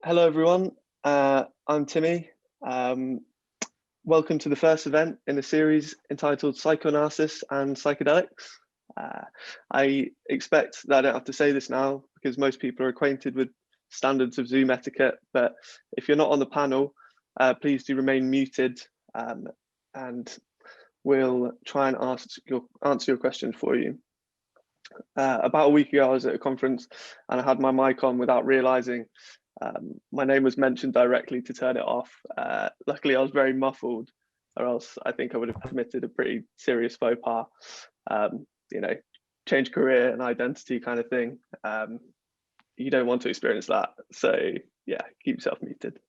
Hello, everyone. I'm Timmy. Um, Welcome to the first event in a series entitled Psychoanalysis and Psychedelics. I expect that I don't have to say this now because most people are acquainted with standards of Zoom etiquette, but if you're not on the panel, please do remain muted and we'll try and answer your questions for you. About a week ago, I was at a conference and I had my mic on without realizing my name was mentioned directly to turn it off. Luckily, I was very muffled, or else I think I would have committed a pretty serious faux pas. You know, change career and identity kind of thing. You don't want to experience that. So yeah, keep yourself muted.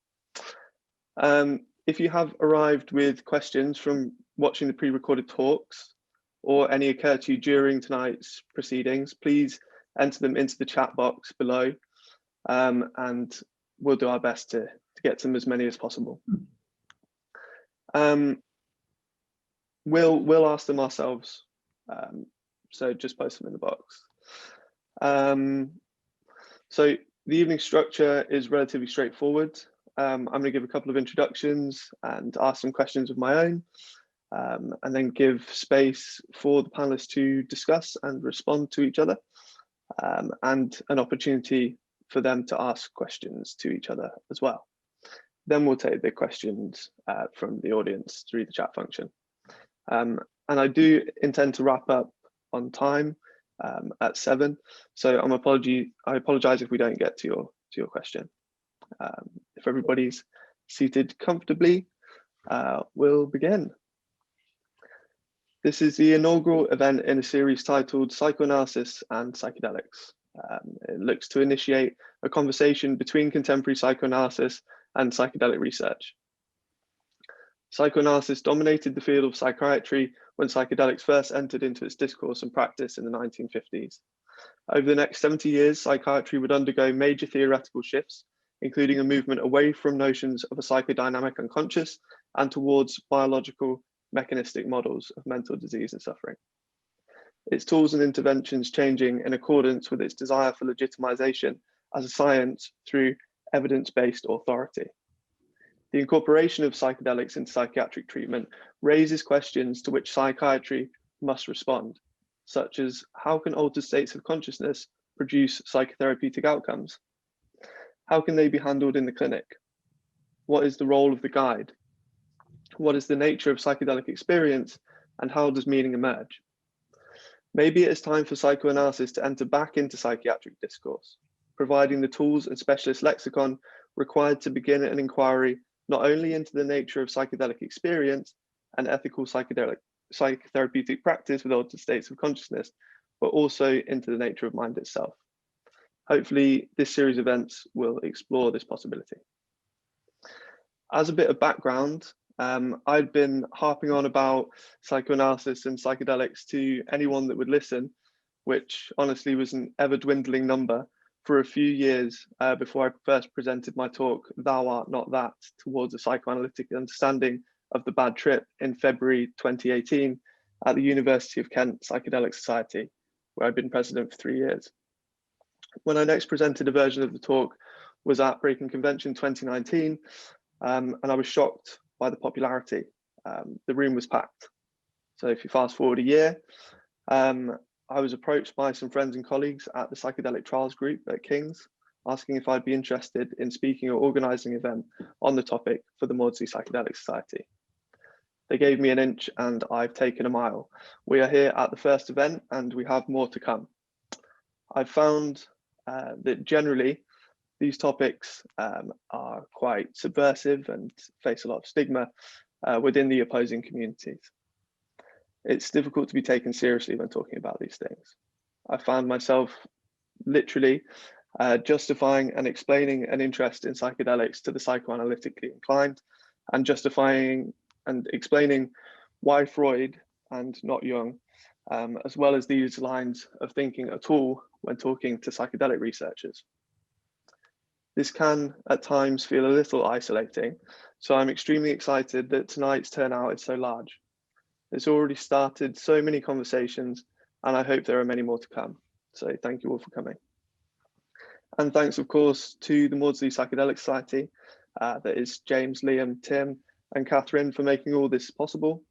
If you have arrived with questions from watching the pre-recorded talks or any occur to you during tonight's proceedings, please enter them into the chat box below. And we'll do our best to get to them as many as possible. We'll ask them ourselves, so just post them in the box. So the evening structure is relatively straightforward. I'm going to give a couple of introductions and ask some questions of my own, and then give space for the panelists to discuss and respond to each other, and an opportunity for them to ask questions to each other as well. Then we'll take the questions from the audience through the chat function. And I do intend to wrap up on time at 7. So I apologize if we don't get to your question. If everybody's seated comfortably, we'll begin. This is the inaugural event in a series titled Psychoanalysis and Psychedelics. It looks to initiate a conversation between contemporary psychoanalysis and psychedelic research. Psychoanalysis dominated the field of psychiatry when psychedelics first entered into its discourse and practice in the 1950s. Over the next 70 years, psychiatry would undergo major theoretical shifts, including a movement away from notions of a psychodynamic unconscious and towards biological mechanistic models of mental disease and suffering. Its tools and interventions changing in accordance with its desire for legitimization as a science through evidence-based authority. The incorporation of psychedelics into psychiatric treatment raises questions to which psychiatry must respond, such as how can altered states of consciousness produce psychotherapeutic outcomes? How can they be handled in the clinic? What is the role of the guide? What is the nature of psychedelic experience, and how does meaning emerge? Maybe it is time for psychoanalysis to enter back into psychiatric discourse, providing the tools and specialist lexicon required to begin an inquiry not only into the nature of psychedelic experience and ethical psychotherapeutic practice with altered states of consciousness, but also into the nature of mind itself. Hopefully, this series of events will explore this possibility. As a bit of background, I'd been harping on about psychoanalysis and psychedelics to anyone that would listen, which honestly was an ever dwindling number for a few years before I first presented my talk, Thou Art Not That, towards a psychoanalytic understanding of the bad trip in February 2018 at the University of Kent Psychedelic Society, where I'd been president for 3 years. When I next presented a version of the talk was at Breaking Convention 2019, and I was shocked by the popularity. The room was packed. So if you fast forward a year, I was approached by some friends and colleagues at the Psychedelic Trials Group at King's, asking if I'd be interested in speaking or organising an event on the topic for the Maudsley Psychedelic Society. They gave me an inch and I've taken a mile. We are here at the first event and we have more to come. I've found that generally these topics are quite subversive and face a lot of stigma within the opposing communities. It's difficult to be taken seriously when talking about these things. I found myself literally justifying and explaining an interest in psychedelics to the psychoanalytically inclined, and justifying and explaining why Freud and not Jung, as well as these lines of thinking at all when talking to psychedelic researchers. This can at times feel a little isolating, so I'm extremely excited that tonight's turnout is so large. It's already started so many conversations, and I hope there are many more to come. So thank you all for coming. And thanks, of course, to the Maudsley Psychedelic Society, that is James, Liam, Tim, and Catherine for making all this possible.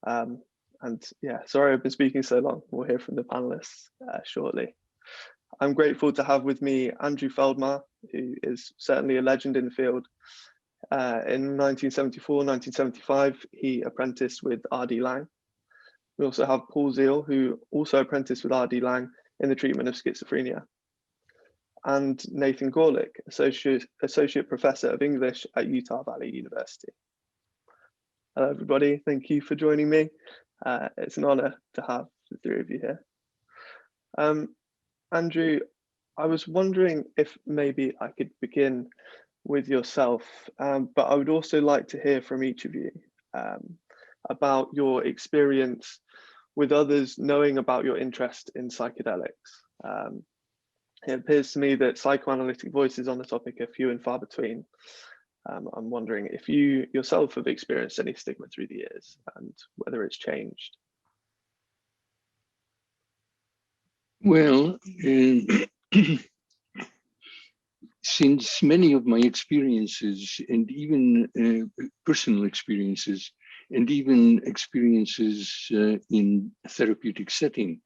And yeah, sorry I've been speaking so long. We'll hear from the panelists shortly. I'm grateful to have with me Andrew Feldmar, who is certainly a legend in the field. In 1974, 1975, he apprenticed with R.D. Laing. We also have Paul Zeal, who also apprenticed with R.D. Laing in the treatment of schizophrenia. And Nathan Gorelick, Associate Professor of English at Utah Valley University. Hello, everybody. Thank you for joining me. It's an honor to have the three of you here. Andrew, I was wondering if maybe I could begin with yourself, but I would also like to hear from each of you about your experience with others knowing about your interest in psychedelics. It appears to me that psychoanalytic voices on the topic are few and far between. I'm wondering if you yourself have experienced any stigma through the years and whether it's changed. Well, since many of my experiences and even personal experiences and even experiences in a therapeutic setting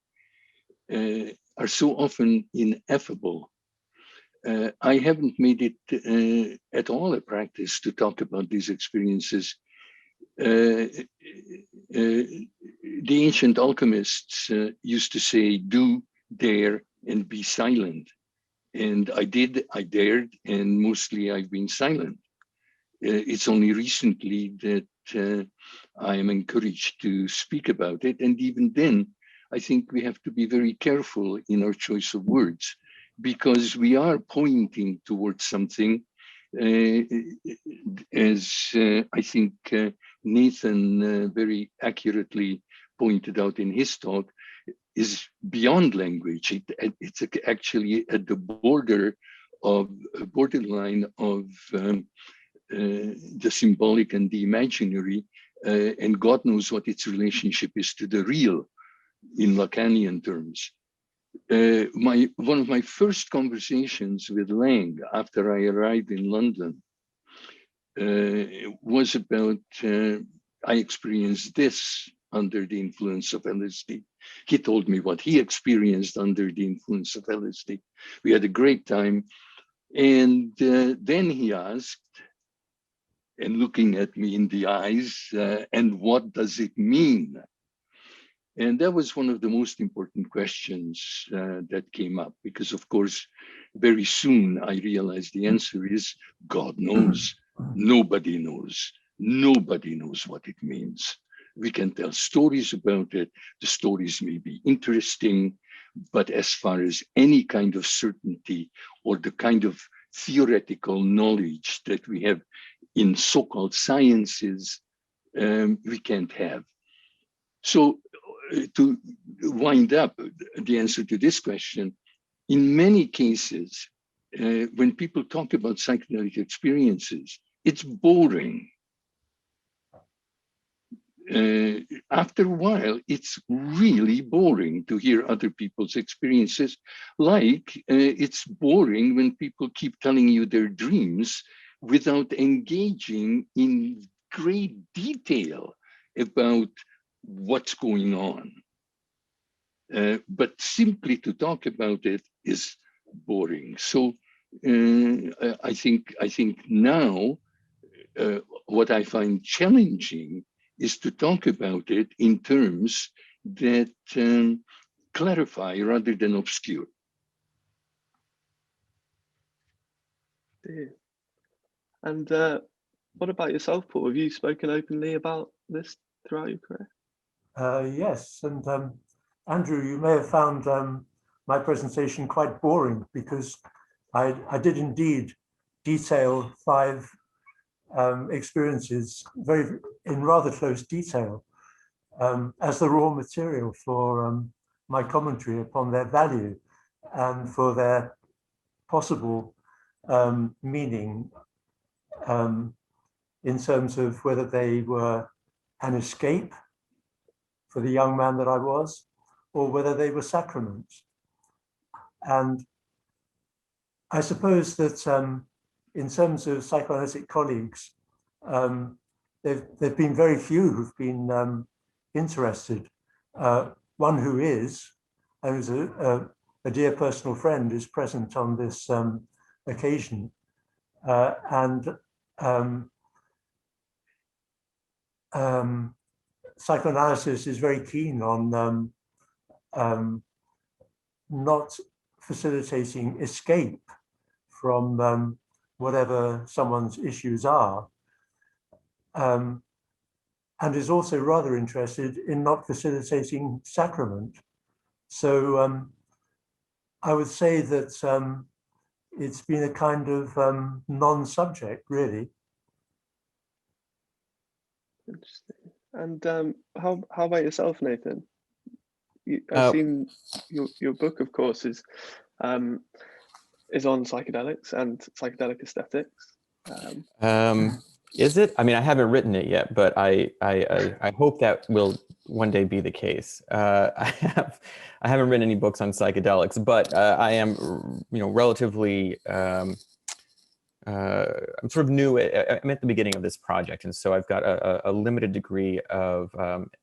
are so often ineffable, I haven't made it at all a practice to talk about these experiences. The ancient alchemists used to say, do, dare, and be silent. And I did, I dared, and mostly I've been silent. It's only recently that I am encouraged to speak about it. And even then, I think we have to be very careful in our choice of words, because we are pointing towards something, as I think Nathan very accurately pointed out in his talk, is beyond language. It's actually at the borderline of the symbolic and the imaginary, and God knows what its relationship is to the real in Lacanian terms. One of my first conversations with Laing after I arrived in London was about, I experienced this under the influence of LSD. He told me what he experienced under the influence of LSD. We had a great time. And then he asked, and looking at me in the eyes, and what does it mean? And that was one of the most important questions that came up, because of course, very soon I realized the answer is God knows. Nobody knows. Nobody knows what it means. We can tell stories about it. The stories may be interesting, but as far as any kind of certainty or the kind of theoretical knowledge that we have in so-called sciences, we can't have. So to wind up the answer to this question, in many cases, when people talk about psychedelic experiences, it's boring. After a while, it's really boring to hear other people's experiences. Like it's boring when people keep telling you their dreams without engaging in great detail about what's going on. But simply to talk about it is boring. So I think now what I find challenging is to talk about it in terms that clarify rather than obscure. And what about yourself, Paul? Have you spoken openly about this throughout your career? Yes, and Andrew, you may have found my presentation quite boring, because I did indeed detail 5 experiences in rather close detail as the raw material for my commentary upon their value and for their possible meaning in terms of whether they were an escape for the young man that I was, or whether they were sacraments. And I suppose that in terms of psychoanalytic colleagues, there've been very few who've been interested. One who is, and who's a dear personal friend, is present on this occasion, and psychoanalysis is very keen on not facilitating escape from whatever someone's issues are, and is also rather interested in not facilitating sacrament. So I would say that it's been a kind of non-subject, really. Interesting. And how about yourself, Nathan? I've seen your book, of course, is on psychedelics and psychedelic aesthetics. Is it? I mean, I haven't written it yet, but I hope that will one day be the case. I haven't written any books on psychedelics, but I am, relatively. I'm sort of new. I'm at the beginning of this project, and so I've got a limited degree of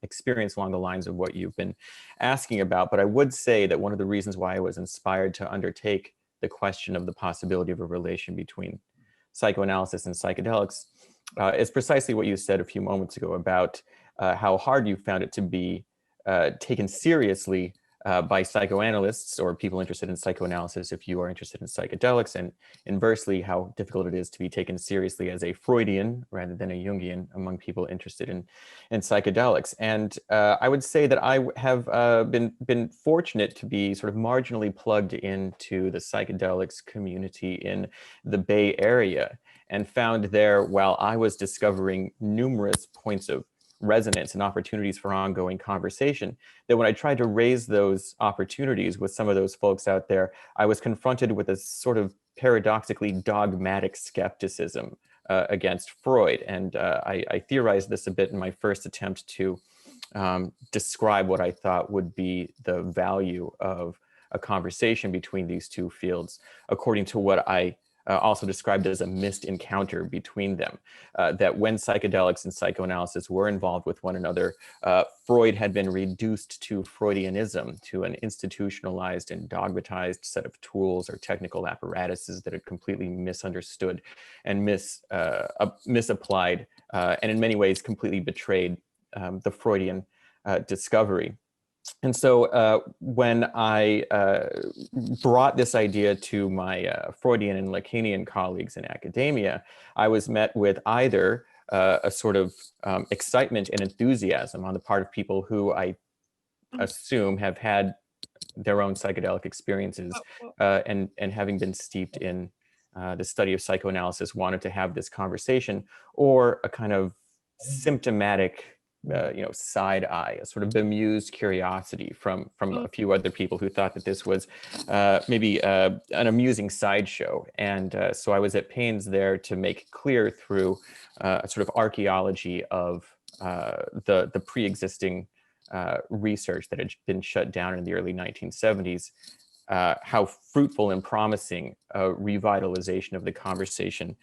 experience along the lines of what you've been asking about. But I would say that one of the reasons why I was inspired to undertake the question of the possibility of a relation between psychoanalysis and psychedelics is precisely what you said a few moments ago about how hard you found it to be taken seriously by psychoanalysts or people interested in psychoanalysis if you are interested in psychedelics, and inversely how difficult it is to be taken seriously as a Freudian rather than a Jungian among people interested in psychedelics. And I would say that I have been fortunate to be sort of marginally plugged into the psychedelics community in the Bay Area, and found there, while I was discovering numerous points of resonance and opportunities for ongoing conversation, that when I tried to raise those opportunities with some of those folks out there, I was confronted with a sort of paradoxically dogmatic skepticism against Freud. And I theorized this a bit in my first attempt to describe what I thought would be the value of a conversation between these two fields, according to what I also described as a missed encounter between them, that when psychedelics and psychoanalysis were involved with one another, Freud had been reduced to Freudianism, to an institutionalized and dogmatized set of tools or technical apparatuses that had completely misunderstood and misapplied, and in many ways completely betrayed the Freudian discovery. And so when I brought this idea to my Freudian and Lacanian colleagues in academia, I was met with either a sort of excitement and enthusiasm on the part of people who I assume have had their own psychedelic experiences and having been steeped in the study of psychoanalysis wanted to have this conversation, or a kind of symptomatic side eye, a sort of bemused curiosity from a few other people who thought that this was maybe an amusing sideshow. And so I was at pains there to make clear through a sort of archaeology of the pre-existing research that had been shut down in the early 1970s, how fruitful and promising a revitalization of the conversation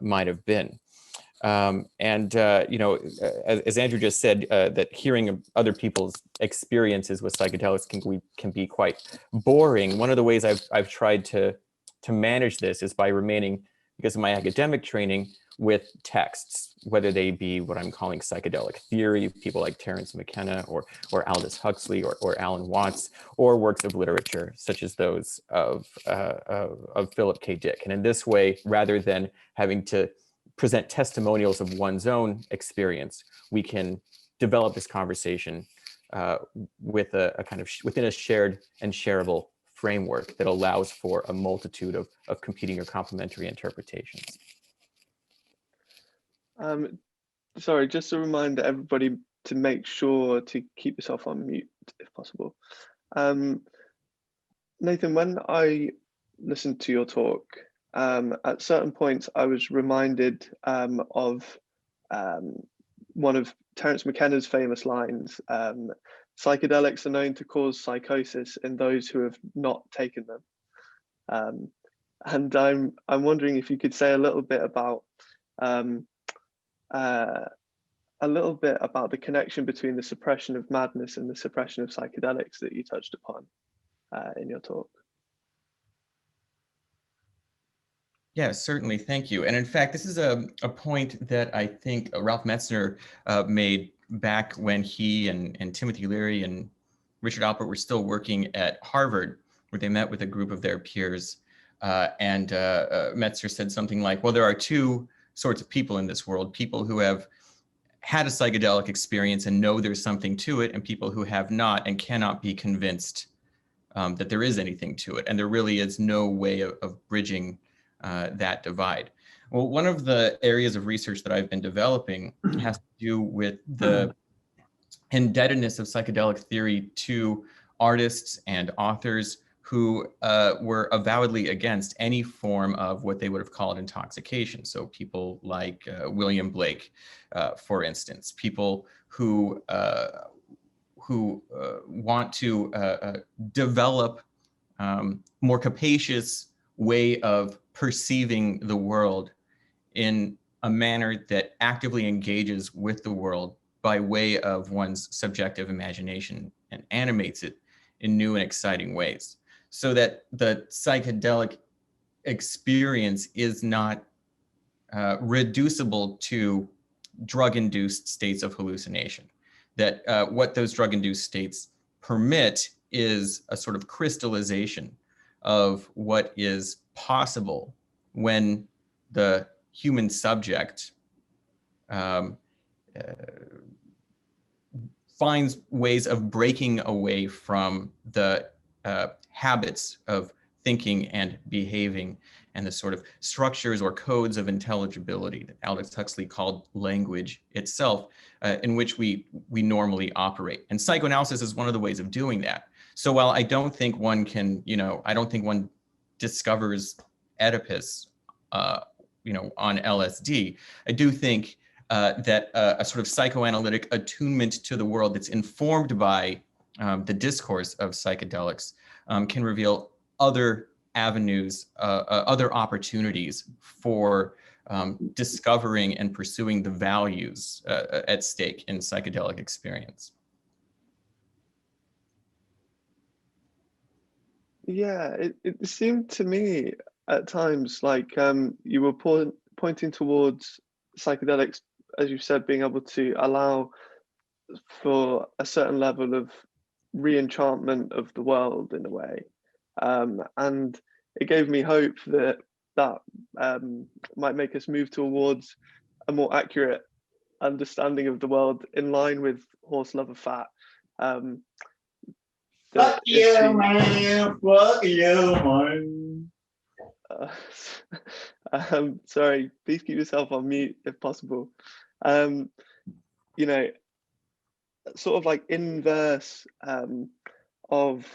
might have been. As Andrew just said, that hearing other people's experiences with psychedelics can be quite boring. One of the ways I've tried to manage this is by remaining, because of my academic training, with texts, whether they be what I'm calling psychedelic theory, people like Terence McKenna or Aldous Huxley or Alan Watts, or works of literature such as those of Philip K. Dick. And in this way, rather than having to present testimonials of one's own experience, we can develop this conversation with a kind of within a shared and shareable framework that allows for a multitude of competing or complementary interpretations. Sorry, just a reminder everybody to make sure to keep yourself on mute if possible. Nathan, when I listened to your talk, at certain points, I was reminded of one of Terence McKenna's famous lines: psychedelics are known to cause psychosis in those who have not taken them. And I'm wondering if you could say a little bit about the connection between the suppression of madness and the suppression of psychedelics that you touched upon in your talk. Yeah, certainly. Thank you. And in fact, this is a point that I think Ralph Metzner made back when he and Timothy Leary and Richard Alpert were still working at Harvard, where they met with a group of their peers. And Metzner said something like, well, there are two sorts of people in this world: people who have had a psychedelic experience and know there's something to it, and people who have not and cannot be convinced that there is anything to it. And there really is no way of bridging that divide. Well, one of the areas of research that I've been developing has to do with the indebtedness of psychedelic theory to artists and authors who were avowedly against any form of what they would have called intoxication. So people like William Blake, for instance, people who want to develop more capacious way of perceiving the world in a manner that actively engages with the world by way of one's subjective imagination and animates it in new and exciting ways, so that the psychedelic experience is not reducible to drug-induced states of hallucination. That what those drug-induced states permit is a sort of crystallization of what is possible when the human subject finds ways of breaking away from the habits of thinking and behaving and the sort of structures or codes of intelligibility that Aldous Huxley called language itself, in which we normally operate. And psychoanalysis is one of the ways of doing that. So while I don't think one can, I don't think one discovers Oedipus, on LSD, I do think that a sort of psychoanalytic attunement to the world that's informed by the discourse of psychedelics can reveal other avenues, other opportunities for discovering and pursuing the values at stake in psychedelic experience. Yeah, it seemed to me at times like you were pointing towards psychedelics, as you said, being able to allow for a certain level of re-enchantment of the world in a way. And it gave me hope that might make us move towards a more accurate understanding of the world in line with Horse Lover Fat. Fuck you, man. Fuck you, man. Sorry, please keep yourself on mute if possible. Sort of like inverse of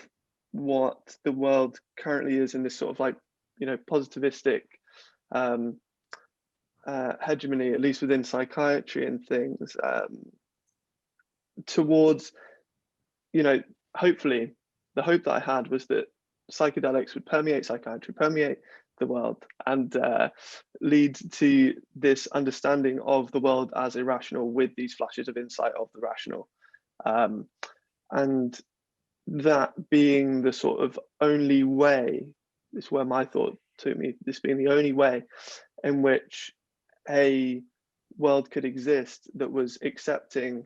what the world currently is in this sort of like, positivistic hegemony, at least within psychiatry and things, towards, hopefully the hope that I had was that psychedelics would permeate psychiatry, permeate the world, and lead to this understanding of the world as irrational with these flashes of insight of the rational. And that being the sort of only way, this is where my thought took me, this being the only way in which a world could exist that was accepting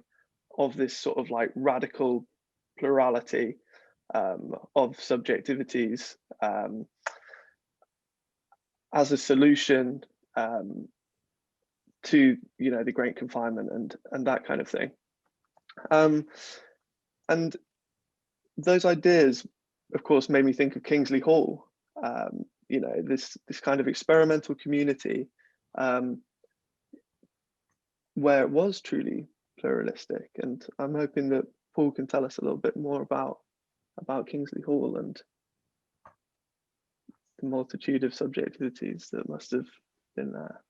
of this sort of like radical plurality of subjectivities as a solution to the Great Confinement and that kind of thing. And those ideas, of course, made me think of Kingsley Hall. This kind of experimental community where it was truly pluralistic. And I'm hoping that Paul can tell us a little bit more about Kingsley Hall and the multitude of subjectivities that must have been there.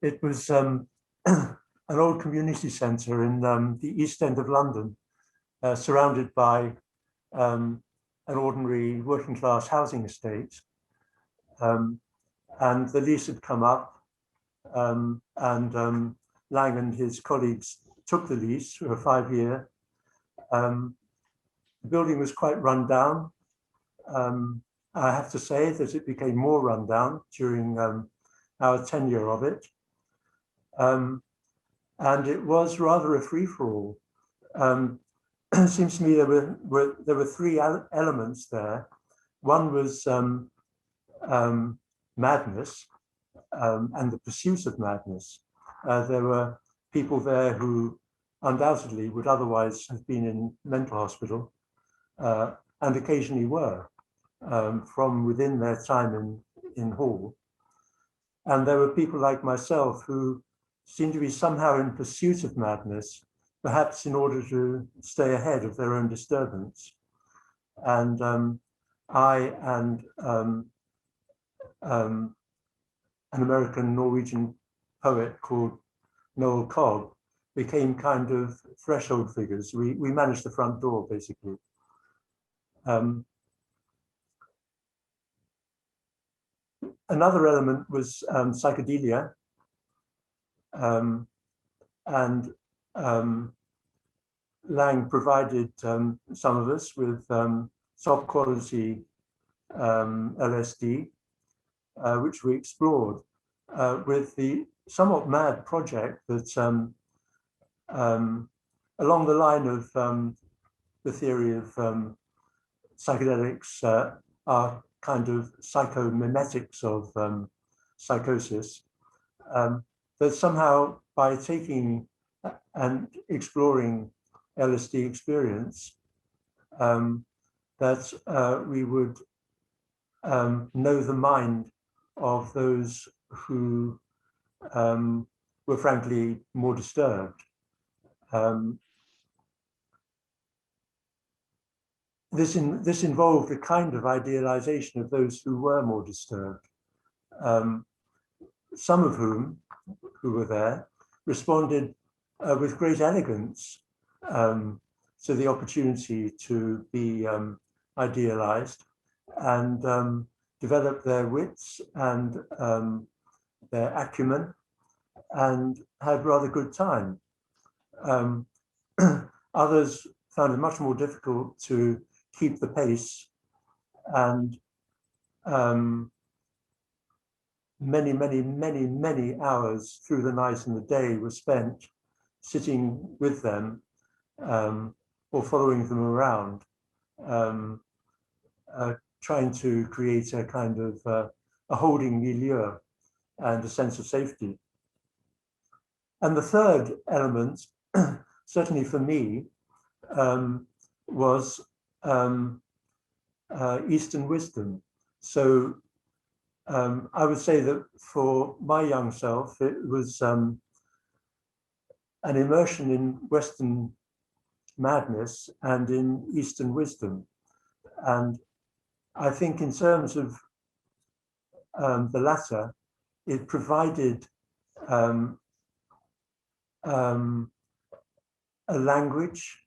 It was an old community centre in the East End of London, surrounded by an ordinary working class housing estate. And the lease had come up, and Lang and his colleagues took the lease for a 5-year. The building was quite run down. I have to say that it became more run down during our tenure of it. And it was rather a free-for-all. It seems to me there were 3 elements there. One was madness and the pursuit of madness. There were people there who undoubtedly would otherwise have been in mental hospital, and occasionally were, from within their time in Hall. And there were people like myself who seemed to be somehow in pursuit of madness, perhaps in order to stay ahead of their own disturbance. And I and an American Norwegian poet called Noel Cobb became kind of threshold figures. We managed the front door, basically. Another element was psychedelia, and Lang provided some of us with top quality LSD, which we explored with the somewhat mad project that along the line of the theory of psychedelics are kind of psychomimetics of psychosis, that somehow by taking and exploring LSD experience, that we would know the mind of those who were frankly more disturbed. This involved a kind of idealization of those who were more disturbed, some of whom, who were there, responded with great elegance to the opportunity to be idealized and develop their wits and their acumen and had rather good time. Others found it much more difficult to keep the pace, and many hours through the night and the day were spent sitting with them or following them around, trying to create a kind of a holding milieu and a sense of safety. And the third element, certainly for me, was Eastern wisdom. So I would say that for my young self, it was an immersion in Western madness and in Eastern wisdom. And I think in terms of the latter, it provided a language,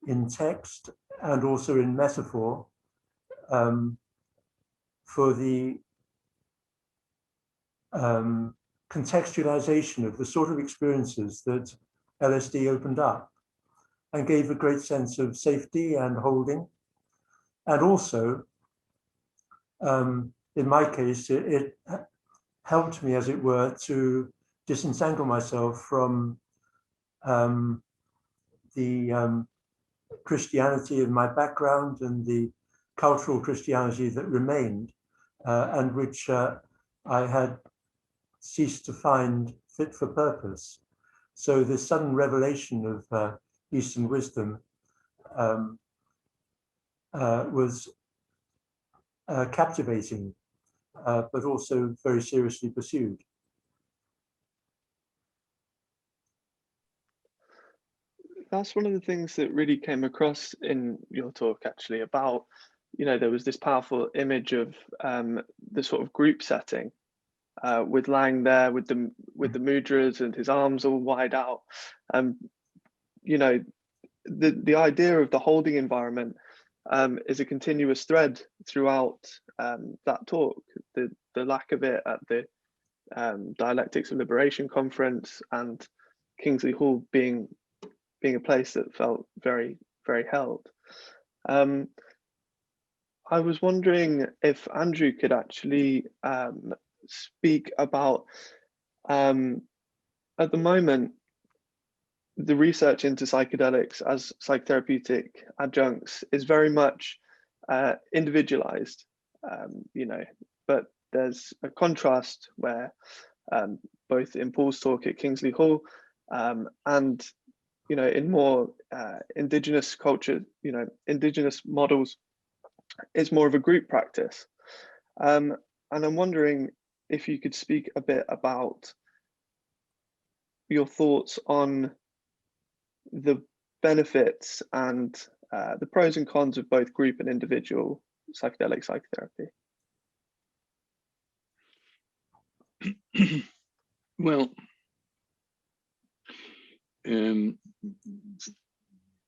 in text and also in metaphor, for the contextualization of the sort of experiences that LSD opened up and gave a great sense of safety and holding. And also, in my case, it helped me, as it were, to disentangle myself from the Christianity of my background and the cultural Christianity that remained, and which I had ceased to find fit for purpose. So this sudden revelation of Eastern wisdom was captivating, but also very seriously pursued. That's one of the things that really came across in your talk, actually, about, there was this powerful image of the sort of group setting with Lang there with the mudras and his arms all wide out. you know, the idea of the holding environment is a continuous thread throughout that talk. The lack of it at the Dialectics of Liberation conference, and Kingsley Hall being a place that felt very, very held. I was wondering if Andrew could actually speak about, at the moment, the research into psychedelics as psychotherapeutic adjuncts is very much individualized, you know, but there's a contrast where both in Paul's talk at Kingsley Hall and, you know, in more indigenous culture, you know, indigenous models, it's more of a group practice. And I'm wondering if you could speak a bit about your thoughts on the benefits and the pros and cons of both group and individual psychedelic psychotherapy. Well,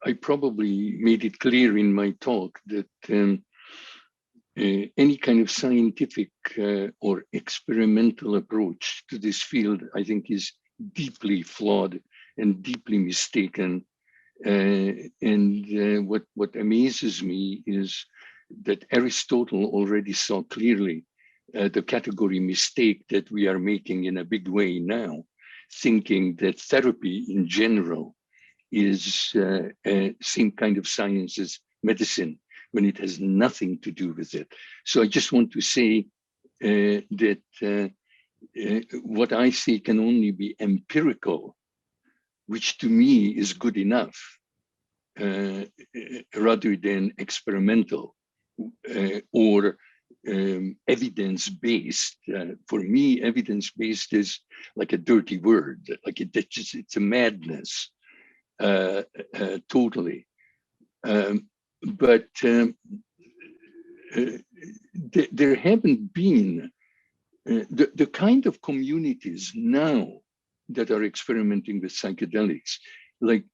I probably made it clear in my talk that any kind of scientific or experimental approach to this field, I think, is deeply flawed and deeply mistaken. What amazes me is that Aristotle already saw clearly the category mistake that we are making in a big way now, thinking that therapy in general is same kind of science as medicine, when it has nothing to do with it. So I just want to say that what I say can only be empirical, which to me is good enough, rather than experimental or evidence-based. For me, evidence-based is like a dirty word, like it's a madness, totally. But there haven't been the kind of communities now that are experimenting with psychedelics, like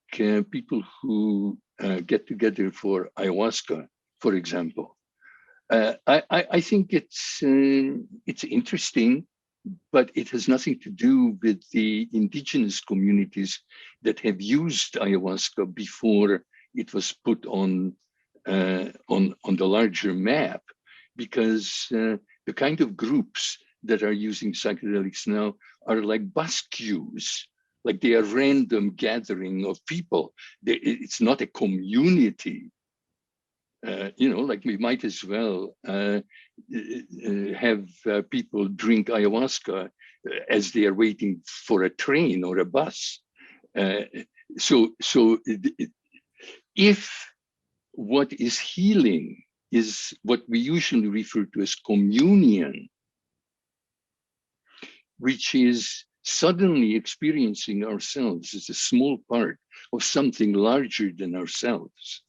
people who get together for ayahuasca, for example. I think it's interesting, but it has nothing to do with the indigenous communities that have used ayahuasca before it was put on the larger map, because the kind of groups that are using psychedelics now are like bus queues, like they are random gathering of people. It's not a community. You know, like we might as well have people drink ayahuasca as they are waiting for a train or a bus. So if what is healing is what we usually refer to as communion, which is suddenly experiencing ourselves as a small part of something larger than ourselves,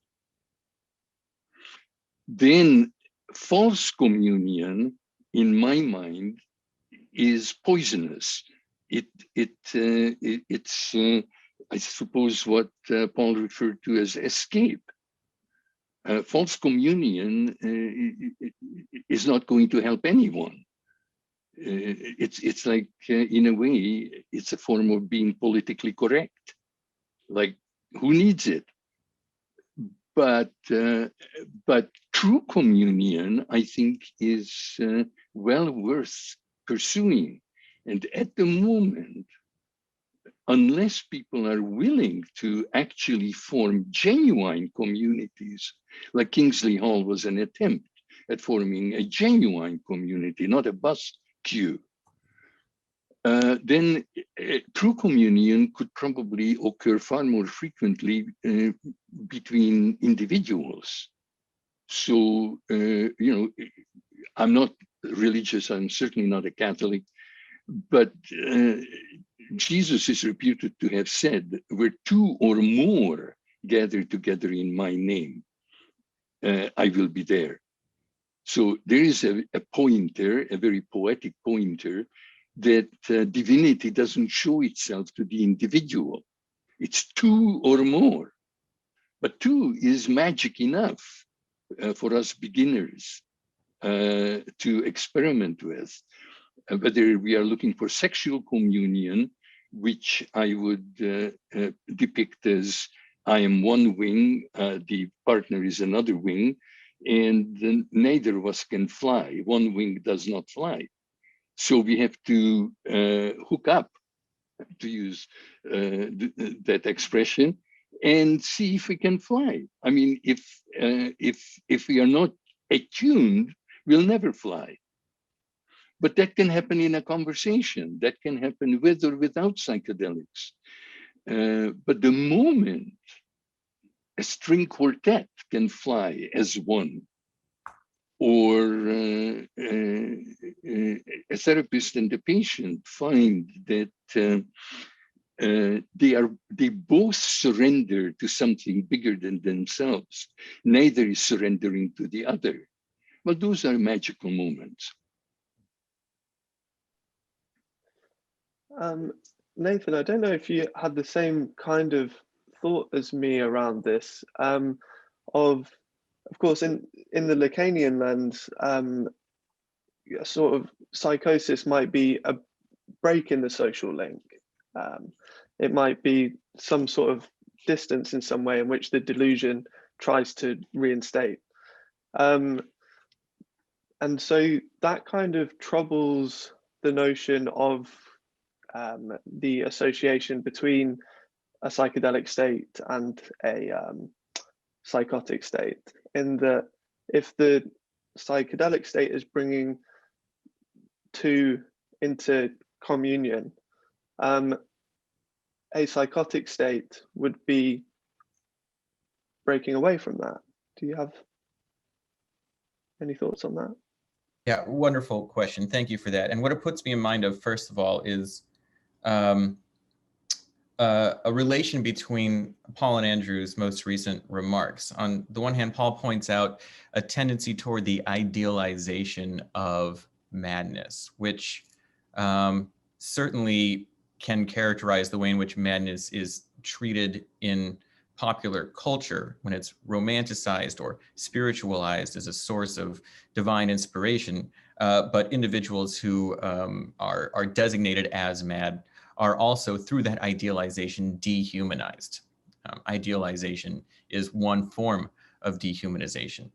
then false communion, in my mind, is poisonous. It's I suppose what Paul referred to as escape. False communion is not going to help anyone. It's like, in a way, it's a form of being politically correct. Like, who needs it? But true communion, I think, is well worth pursuing. And at the moment, unless people are willing to actually form genuine communities, like Kingsley Hall was an attempt at forming a genuine community, not a bus queue, then true communion could probably occur far more frequently between individuals. So, you know, I'm not religious, I'm certainly not a Catholic, but Jesus is reputed to have said, where two or more gather together in my name, I will be there. So there is a pointer, a very poetic pointer, that divinity doesn't show itself to the individual. It's 2 or more. But 2 is magic enough for us beginners to experiment with. Whether we are looking for sexual communion, which I would depict as I am one wing, the partner is another wing, and then neither of us can fly. One wing does not fly. So we have to hook up, to use that expression, and see if we can fly. I mean, if we are not attuned, we'll never fly. But that can happen in a conversation. That can happen with or without psychedelics. But the moment a string quartet can fly as one, or a therapist and the patient find that they both surrender to something bigger than themselves. Neither is surrendering to the other. Well, those are magical moments. Nathan, I don't know if you had the same kind of thought as me around this. Of course, in the Lacanian lens, a sort of psychosis might be a break in the social link. It might be some sort of distance in some way in which the delusion tries to reinstate. And so that kind of troubles the notion of the association between a psychedelic state and a psychotic state, in that if the psychedelic state is bringing 2 into communion, a psychotic state would be breaking away from that. Do you have any thoughts on that? Yeah, wonderful question. Thank you for that. And what it puts me in mind of, first of all, is a relation between Paul and Andrew's most recent remarks. On the one hand, Paul points out a tendency toward the idealization of madness, which certainly can characterize the way in which madness is treated in popular culture when it's romanticized or spiritualized as a source of divine inspiration. But individuals who are designated as mad are also, through that idealization, dehumanized. Idealization is one form of dehumanization.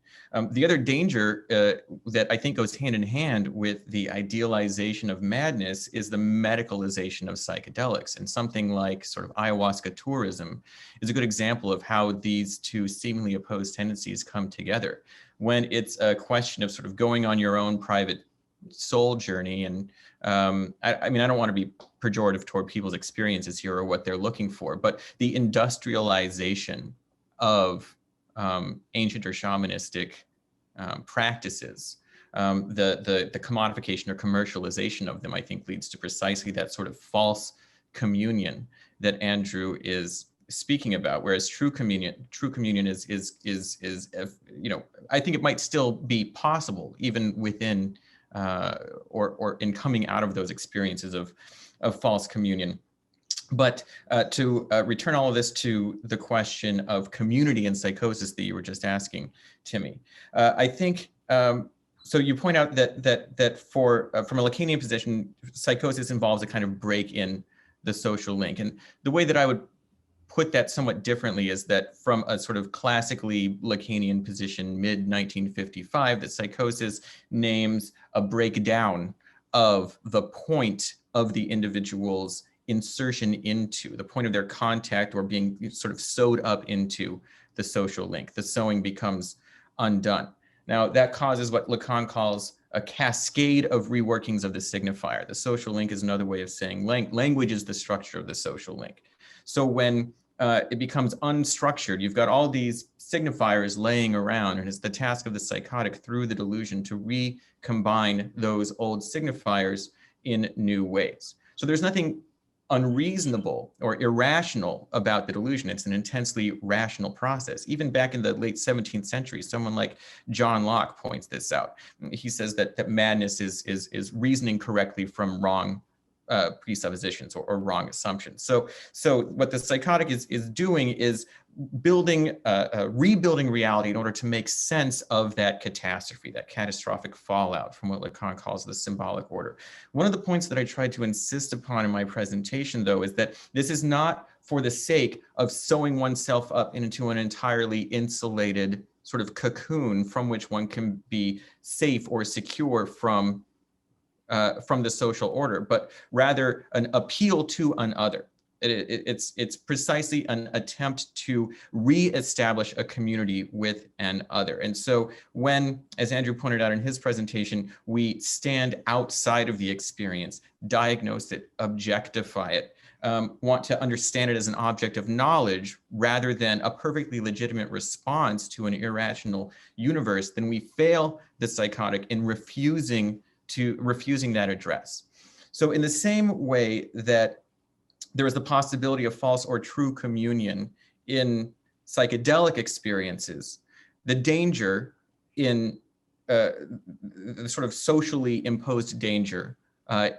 The other danger that I think goes hand in hand with the idealization of madness is the medicalization of psychedelics. And something like sort of ayahuasca tourism is a good example of how these 2 seemingly opposed tendencies come together. When it's a question of sort of going on your own private soul journey, and I mean, I don't want to be pejorative toward people's experiences here or what they're looking for, but the industrialization of ancient or shamanistic practices, the commodification or commercialization of them, I think, leads to precisely that sort of false communion that Andrew is speaking about. Whereas true communion is you know, I think it might still be possible even within or in coming out of those experiences of false communion. But to return all of this to the question of community and psychosis that you were just asking, Timmy, I think, so you point out that for from a Lacanian position, psychosis involves a kind of break in the social link. And the way that I would put that somewhat differently is that from a sort of classically Lacanian position, mid-1955, that psychosis names a breakdown of the point of the individual's insertion into, the point of their contact or being sort of sewed up into the social link. The sewing becomes undone. Now that causes what Lacan calls a cascade of reworkings of the signifier. The social link is another way of saying language is the structure of the social link. So when it becomes unstructured, you've got all these signifiers laying around, and it's the task of the psychotic through the delusion to recombine those old signifiers in new ways. So there's nothing unreasonable or irrational about the delusion. It's an intensely rational process. Even back in the late 17th century, someone like John Locke points this out. He says that madness is reasoning correctly from wrong presuppositions or wrong assumptions. So what the psychotic is doing is rebuilding reality in order to make sense of that catastrophe, that catastrophic fallout from what Lacan calls the symbolic order. One of the points that I tried to insist upon in my presentation, though, is that this is not for the sake of sewing oneself up into an entirely insulated sort of cocoon from which one can be safe or secure from the social order, but rather an appeal to another. It's precisely an attempt to reestablish a community with an other. And so when, as Andrew pointed out in his presentation, we stand outside of the experience, diagnose it, objectify it, want to understand it as an object of knowledge rather than a perfectly legitimate response to an irrational universe, then we fail the psychotic in refusing that address. So in the same way that there is the possibility of false or true communion in psychedelic experiences, the danger in the sort of socially imposed danger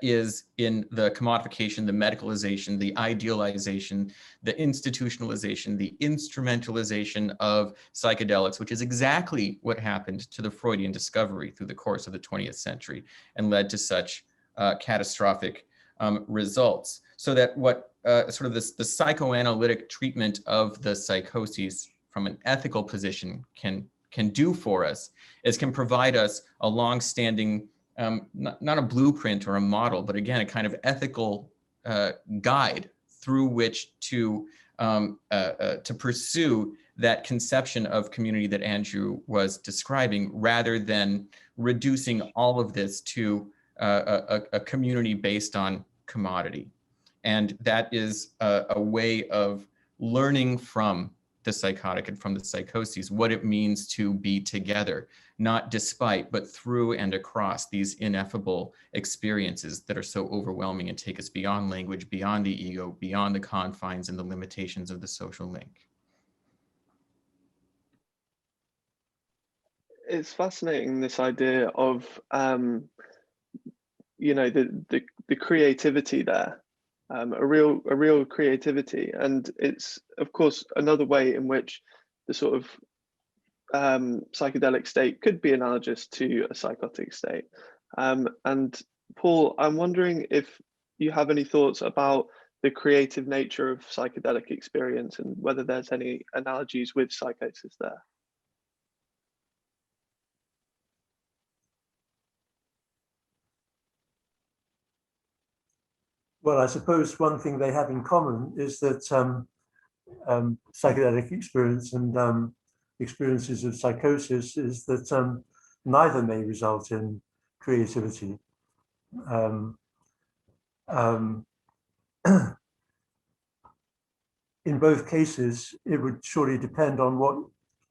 is in the commodification, the medicalization, the idealization, the institutionalization, the instrumentalization of psychedelics, which is exactly what happened to the Freudian discovery through the course of the 20th century and led to such catastrophic results. So that what sort of the psychoanalytic treatment of the psychoses from an ethical position can do for us is can provide us a long-standing, not a blueprint or a model, but again, a kind of ethical guide through which to pursue that conception of community that Andrew was describing, rather than reducing all of this to a community based on commodity. And that is a way of learning from the psychotic and from the psychoses what it means to be together, not despite, but through and across these ineffable experiences that are so overwhelming and take us beyond language, beyond the ego, beyond the confines and the limitations of the social link. It's fascinating, this idea of you know, the creativity there, a real creativity, and it's of course another way in which the sort of psychedelic state could be analogous to a psychotic state. And Paul, I'm wondering if you have any thoughts about the creative nature of psychedelic experience and whether there's any analogies with psychosis there. Well, I suppose one thing they have in common is that psychedelic experience and experiences of psychosis is that neither may result in creativity. In both cases, it would surely depend on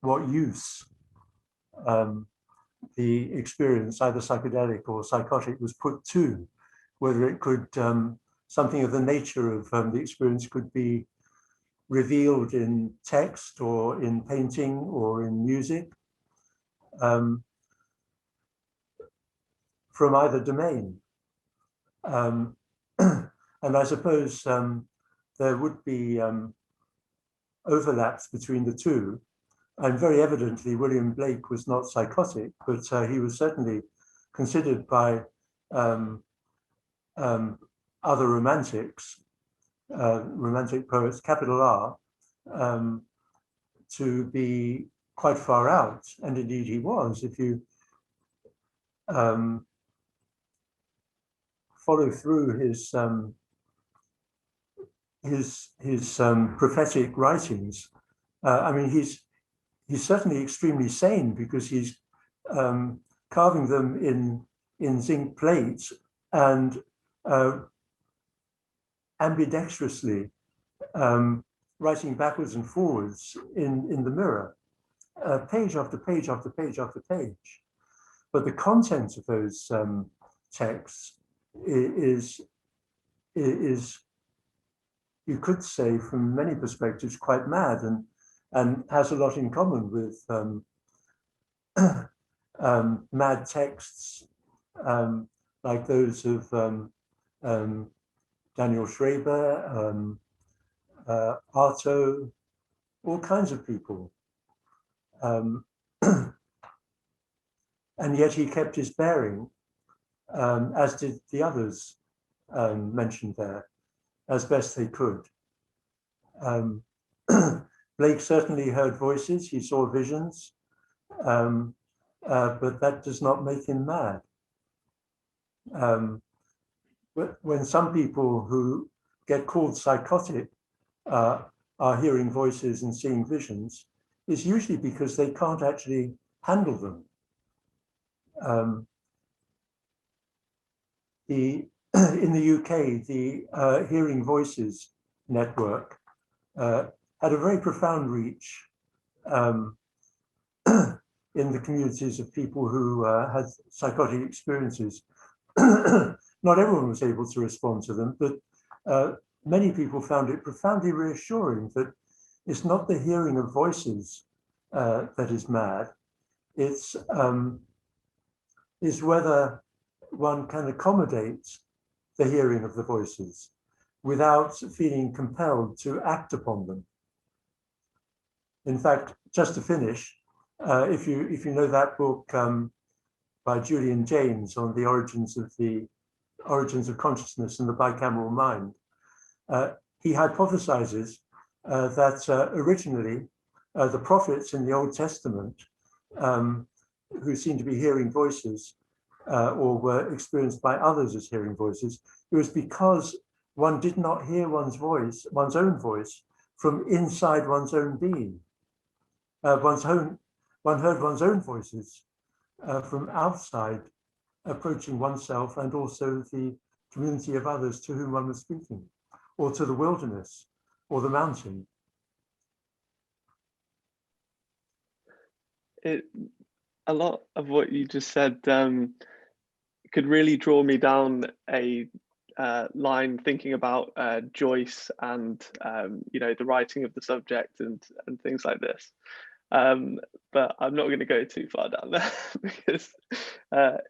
what use the experience, either psychedelic or psychotic, was put to, whether it could something of the nature of the experience could be revealed in text or in painting or in music from either domain. And I suppose there would be overlaps between the two. And very evidently, William Blake was not psychotic, but he was certainly considered by other romantics, romantic poets, capital R, to be quite far out, and indeed he was. If you follow through his prophetic writings, I mean, he's certainly extremely sane, because he's carving them in zinc plates and ambidextrously writing backwards and forwards in the mirror, page after page after page after page. But the content of those texts is, you could say, from many perspectives, quite mad, and has a lot in common with mad texts like those of Daniel Schreiber, Arto, all kinds of people. And yet he kept his bearing, as did the others mentioned there, as best they could. Blake certainly heard voices, he saw visions, but that does not make him mad. When some people who get called psychotic are hearing voices and seeing visions, it's usually because they can't actually handle them. In the UK, the Hearing Voices network had a very profound reach in the communities of people who had psychotic experiences. Not everyone was able to respond to them, but many people found it profoundly reassuring that it's not the hearing of voices that is mad, it's whether one can accommodate the hearing of the voices without feeling compelled to act upon them. In fact, just to finish, if you know that book by Julian Jaynes on the origins of consciousness and the bicameral mind, he hypothesizes that originally the prophets in the Old Testament, who seem to be hearing voices or were experienced by others as hearing voices, it was because one did not hear one's own voice from inside one's own being. One heard one's own voices from outside, approaching oneself and also the community of others to whom one was speaking, or to the wilderness or the mountain. A lot of what you just said could really draw me down a line thinking about Joyce and the writing of the subject and things like this. But I'm not going to go too far down there because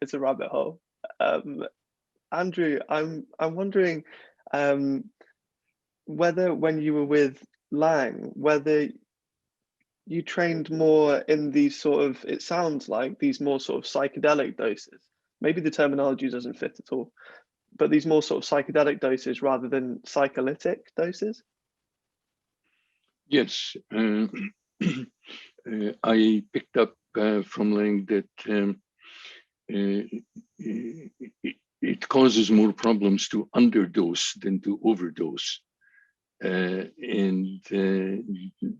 it's a rabbit hole. Andrew, I'm wondering whether when you were with Lang, whether you trained more in these sort of, it sounds like these more sort of psychedelic doses. Maybe the terminology doesn't fit at all, but these more sort of psychedelic doses rather than psycholytic doses? Yes. I picked up from Lang that it causes more problems to underdose than to overdose. And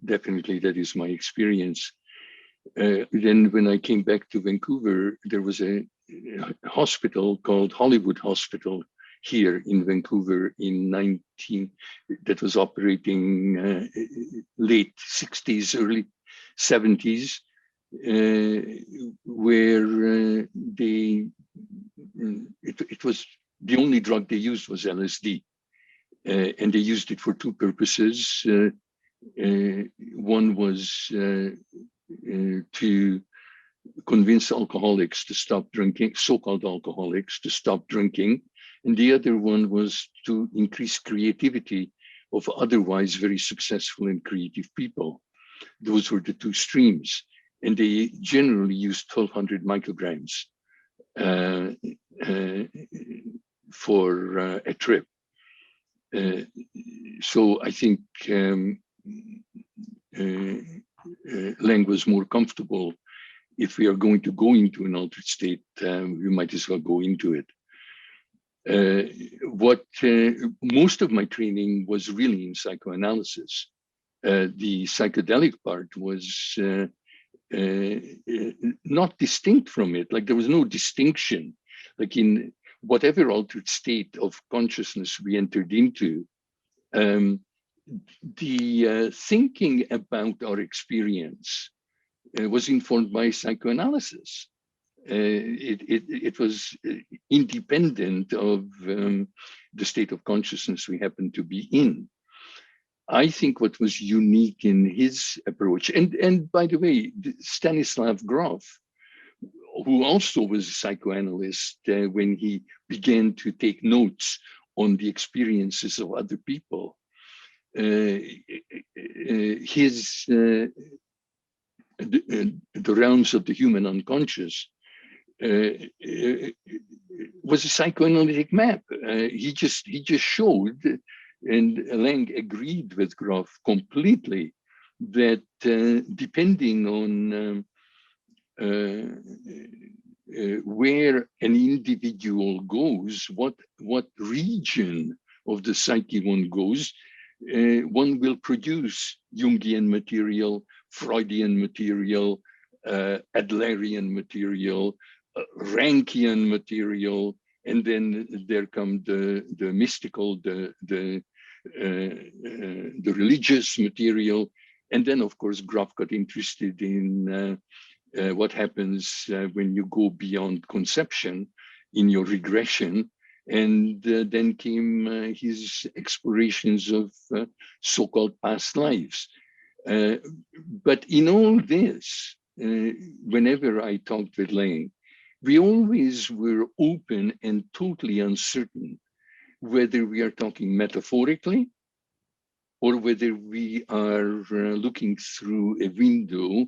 definitely that is my experience. Then when I came back to Vancouver, there was a hospital called Hollywood Hospital here in Vancouver that was operating late 60s, early 70s, where it was the only drug they used was LSD. And they used it for two purposes. One was to convince alcoholics to stop drinking, so-called alcoholics to stop drinking. And the other one was to increase creativity of otherwise very successful and creative people. Those were the two streams. And they generally used 1,200 micrograms for a trip. So I think Lang was more comfortable. If we are going to go into an altered state, we might as well go into it. Most of my training was really in psychoanalysis. The psychedelic part was not distinct from it. Like there was no distinction. Like in whatever altered state of consciousness we entered into, the thinking about our experience was informed by psychoanalysis. It was independent of the state of consciousness we happened to be in. I think what was unique in his approach, and by the way, Stanislav Grof, who also was a psychoanalyst when he began to take notes on the experiences of other people. The realms of the human unconscious was a psychoanalytic map. He just showed, and Lang agreed with Grof completely, that depending on where an individual goes, what region of the psyche one goes, one will produce Jungian material, Freudian material, Adlerian material, Rankian material, and then there come the mystical, the religious material, and then of course Grof got interested in what happens when you go beyond conception in your regression, and then came his explorations of so-called past lives. But in all this, whenever I talked with Lang, we always were open and totally uncertain whether we are talking metaphorically or whether we are looking through a window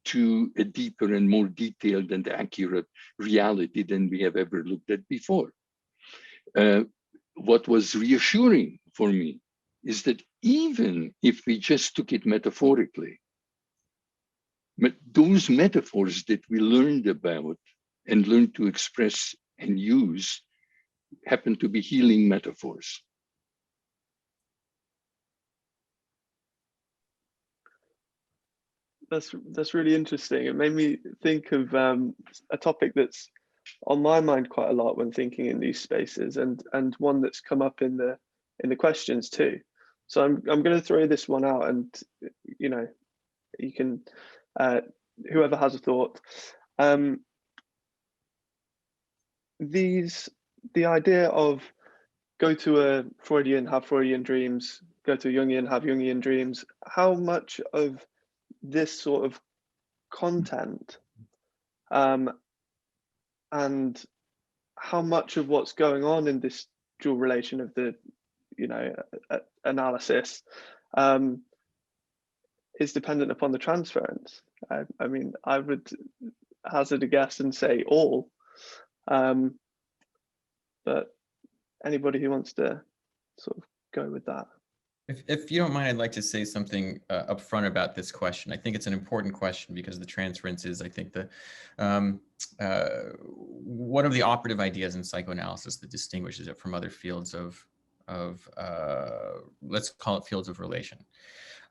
to a deeper and more detailed and accurate reality than we have ever looked at before. What was reassuring for me is that even if we just took it metaphorically, those metaphors that we learned about and learned to express and use happen to be healing metaphors. That's really interesting. It made me think of a topic that's on my mind quite a lot when thinking in these spaces, and one that's come up in the questions too. So I'm going to throw this one out, and you can whoever has a thought. The idea of go to a Freudian, have Freudian dreams, go to a Jungian, have Jungian dreams. How much of this sort of content and how much of what's going on in this dual relation of the analysis is dependent upon the transference? I mean, I would hazard a guess and say all, but anybody who wants to sort of go with that. If you don't mind, I'd like to say something up front about this question. I think it's an important question because the transference is, I think, one of the operative ideas in psychoanalysis that distinguishes it from other fields of let's call it fields of relation.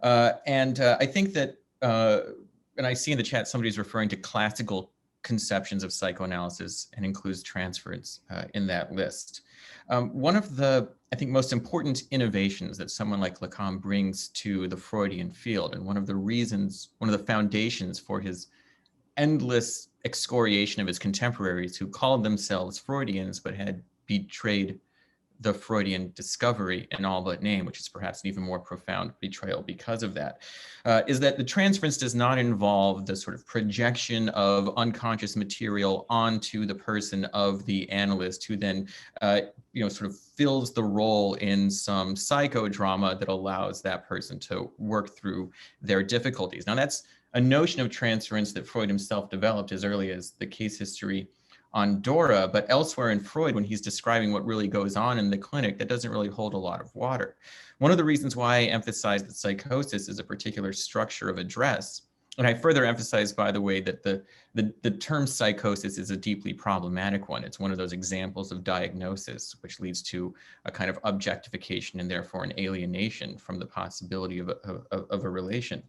I think that, and I see in the chat somebody's referring to classical conceptions of psychoanalysis and includes transference in that list. One of the, I think, most important innovations that someone like Lacan brings to the Freudian field, and one of the reasons, one of the foundations for his endless excoriation of his contemporaries who called themselves Freudians but had betrayed the Freudian discovery in all but name, which is perhaps an even more profound betrayal because of that, is that the transference does not involve the sort of projection of unconscious material onto the person of the analyst, who then, sort of fills the role in some psychodrama that allows that person to work through their difficulties. Now, that's a notion of transference that Freud himself developed as early as the case history on Dora, but elsewhere in Freud, when he's describing what really goes on in the clinic, that doesn't really hold a lot of water. One of the reasons why I emphasize that psychosis is a particular structure of address, and I further emphasize, by the way, that the term psychosis is a deeply problematic one. It's one of those examples of diagnosis, which leads to a kind of objectification and therefore an alienation from the possibility of a relation,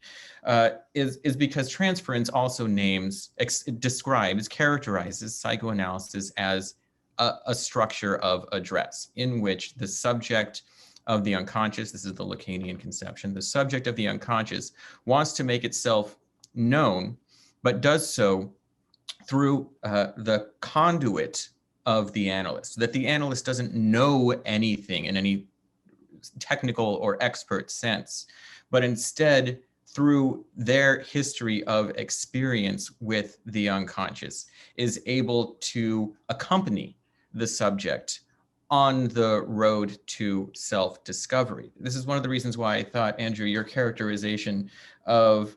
is because transference also describes, characterizes psychoanalysis as a structure of address in which the subject of the unconscious, this is the Lacanian conception, the subject of the unconscious wants to make itself known, but does so through the conduit of the analyst, that the analyst doesn't know anything in any technical or expert sense, but instead through their history of experience with the unconscious is able to accompany the subject on the road to self-discovery. This is one of the reasons why I thought, Andrew, your characterization of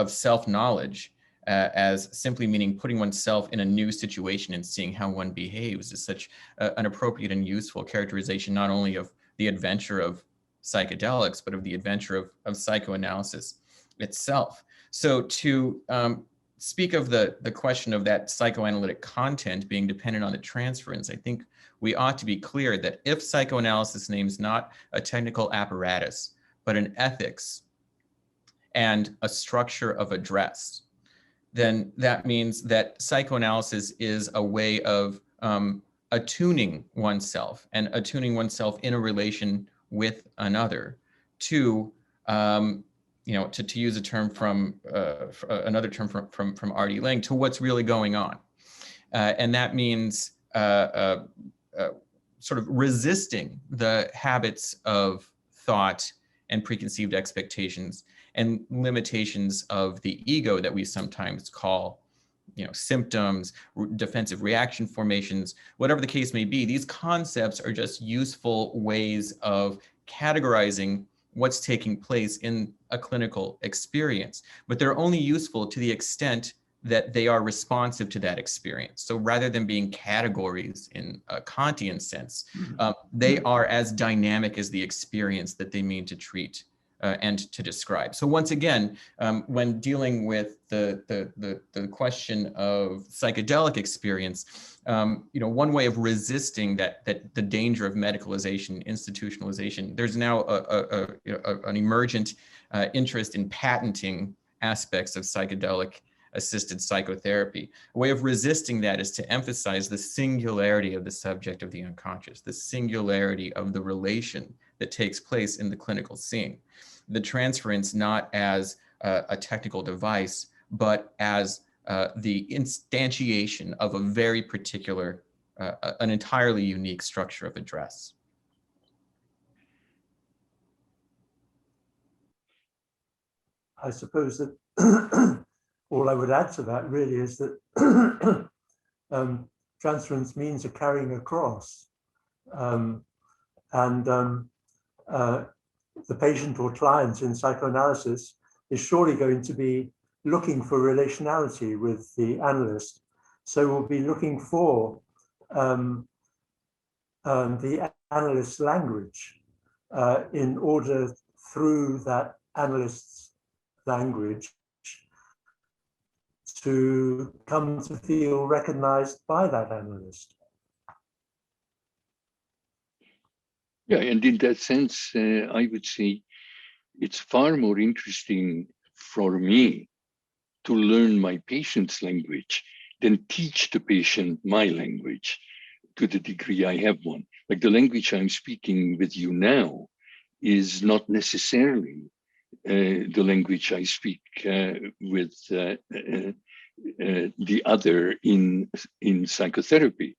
self-knowledge as simply meaning putting oneself in a new situation and seeing how one behaves is such an appropriate and useful characterization, not only of the adventure of psychedelics, but of the adventure of psychoanalysis itself. So to speak of the question of that psychoanalytic content being dependent on the transference, I think we ought to be clear that if psychoanalysis names not a technical apparatus, but an ethics and a structure of address, then that means that psychoanalysis is a way of attuning oneself and attuning oneself in a relation with another to, to use a term from another term from R.D. Laing, to what's really going on. And that means sort of resisting the habits of thought and preconceived expectations and limitations of the ego that we sometimes call, symptoms, defensive reaction formations, whatever the case may be. These concepts are just useful ways of categorizing what's taking place in a clinical experience, but they're only useful to the extent that they are responsive to that experience. So rather than being categories in a Kantian sense, they are as dynamic as the experience that they mean to treat and to describe. So once again, when dealing with the question of psychedelic experience, one way of resisting that the danger of medicalization, institutionalization, there's now an emergent interest in patenting aspects of psychedelic assisted psychotherapy. A way of resisting that is to emphasize the singularity of the subject of the unconscious, the singularity of the relation that takes place in the clinical scene. The transference not as a technical device, but as the instantiation of a very particular, an entirely unique structure of address. I suppose that all I would add to that really is that transference means a carrying across. The patient or client in psychoanalysis is surely going to be looking for relationality with the analyst. So we'll be looking for the analyst's language in order through that analyst's language to come to feel recognized by that analyst. Yeah, and in that sense, I would say it's far more interesting for me to learn my patient's language than teach the patient my language to the degree I have one. Like the language I'm speaking with you now is not necessarily the language I speak with the other in psychotherapy.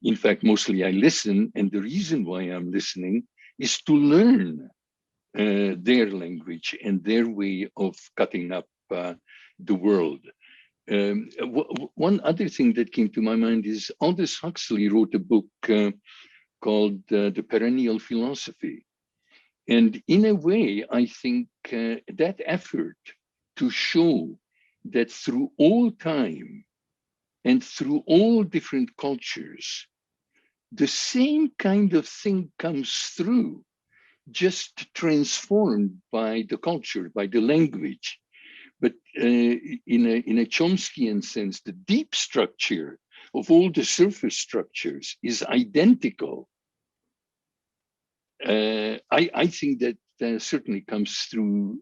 In fact, mostly I listen, and the reason why I'm listening is to learn their language and their way of cutting up the world. One other thing that came to my mind is Aldous Huxley wrote a book called The Perennial Philosophy. And in a way, I think that effort to show that through all time and through all different cultures, the same kind of thing comes through, just transformed by the culture, by the language. But in a Chomskyan sense, the deep structure of all the surface structures is identical. I think that certainly comes through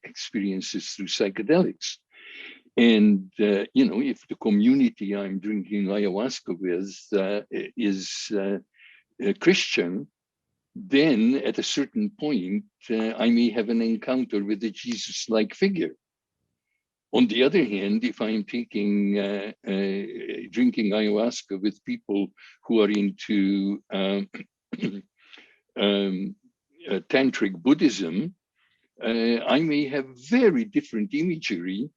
experiences through psychedelics. And, if the community I'm drinking ayahuasca with is Christian, then at a certain point, I may have an encounter with a Jesus-like figure. On the other hand, if I'm taking, drinking ayahuasca with people who are into tantric Buddhism, I may have very different imagery.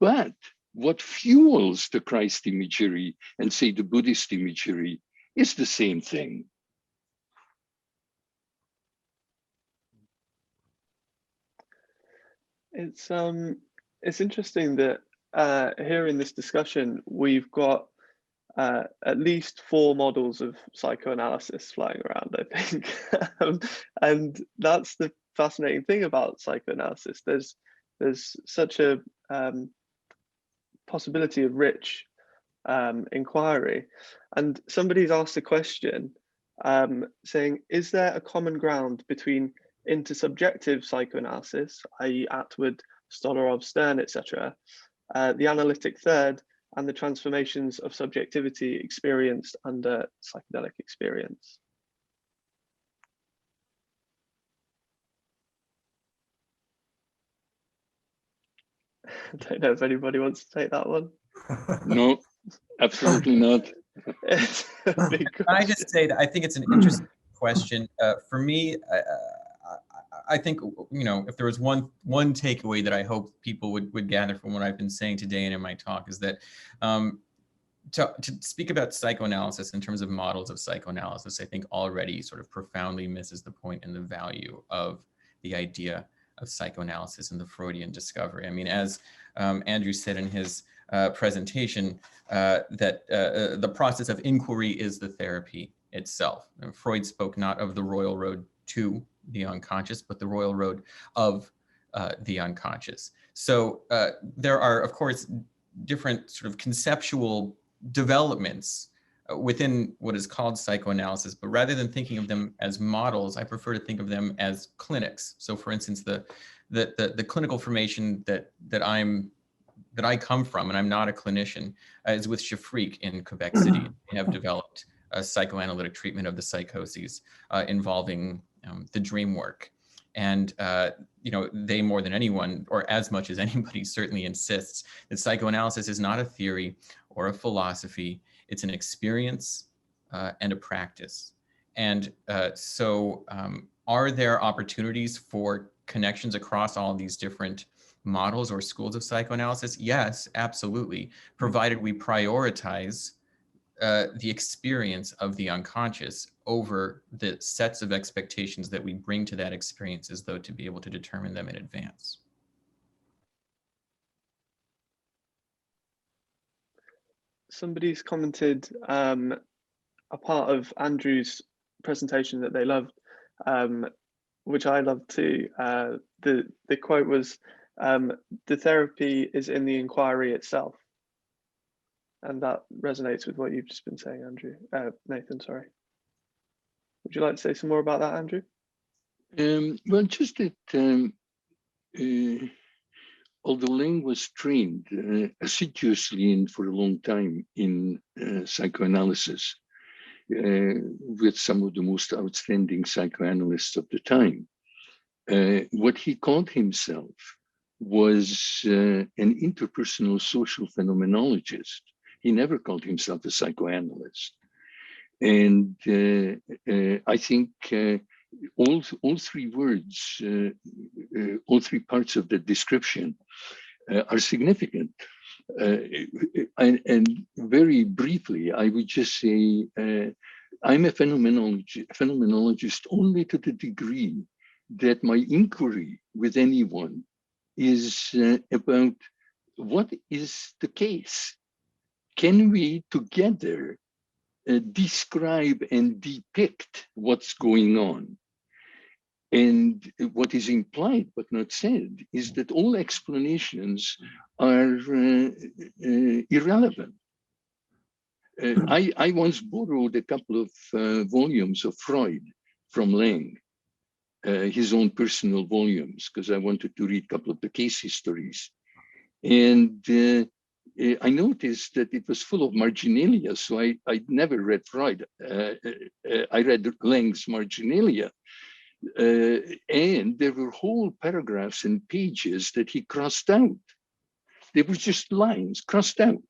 But what fuels the Christ imagery and say the Buddhist imagery is the same thing. It's interesting that here in this discussion we've got at least 4 models of psychoanalysis flying around, I think. And that's the fascinating thing about psychoanalysis. There's such a possibility of rich inquiry. And somebody's asked a question saying, is there a common ground between intersubjective psychoanalysis, i.e. Atwood, Stollarov, Stern, etc., the analytic third, and the transformations of subjectivity experienced under psychedelic experience? I don't know if anybody wants to take that one. No, absolutely not. It's a big question. I just say that I think it's an interesting question. For me, I think, you know, if there was one takeaway that I hope people would gather from what I've been saying today and in my talk is that to speak about psychoanalysis in terms of models of psychoanalysis, I think already sort of profoundly misses the point and the value of the idea of psychoanalysis and the Freudian discovery. I mean, as Andrew said in his presentation, that the process of inquiry is the therapy itself. And Freud spoke not of the royal road to the unconscious, but the royal road of the unconscious. So there are, of course, different sort of conceptual developments within what is called psychoanalysis, but rather than thinking of them as models, I prefer to think of them as clinics. So for instance, the clinical formation that I come from, and I'm not a clinician, is with Shafriq in Quebec City. They have developed a psychoanalytic treatment of the psychoses involving the dream work. And, you know, they more than anyone, or as much as anybody, certainly insists that psychoanalysis is not a theory or a philosophy. It's an experience and a practice. And so are there opportunities for connections across all these different models or schools of psychoanalysis? Yes, absolutely, provided we prioritize the experience of the unconscious over the sets of expectations that we bring to that experience as though to be able to determine them in advance. Somebody's commented a part of Andrew's presentation that they loved, which I loved too. The quote was, the therapy is in the inquiry itself. And that resonates with what you've just been saying, Andrew. Nathan, sorry. Would you like to say some more about that, Andrew? Well, just that although Lang was trained assiduously and for a long time in psychoanalysis with some of the most outstanding psychoanalysts of the time, what he called himself was an interpersonal social phenomenologist. He never called himself a psychoanalyst. And I think all three words, all three parts of the description are significant. And very briefly, I would just say, I'm a phenomenologist only to the degree that my inquiry with anyone is about what is the case. Can we together describe and depict what's going on? And what is implied but not said is that all explanations are irrelevant. I once borrowed a couple of volumes of Freud from Lang, his own personal volumes, because I wanted to read a couple of the case histories. And I noticed that it was full of marginalia, so I never read Freud. I read Lang's marginalia. And there were whole paragraphs and pages that he crossed out. They were just lines crossed out.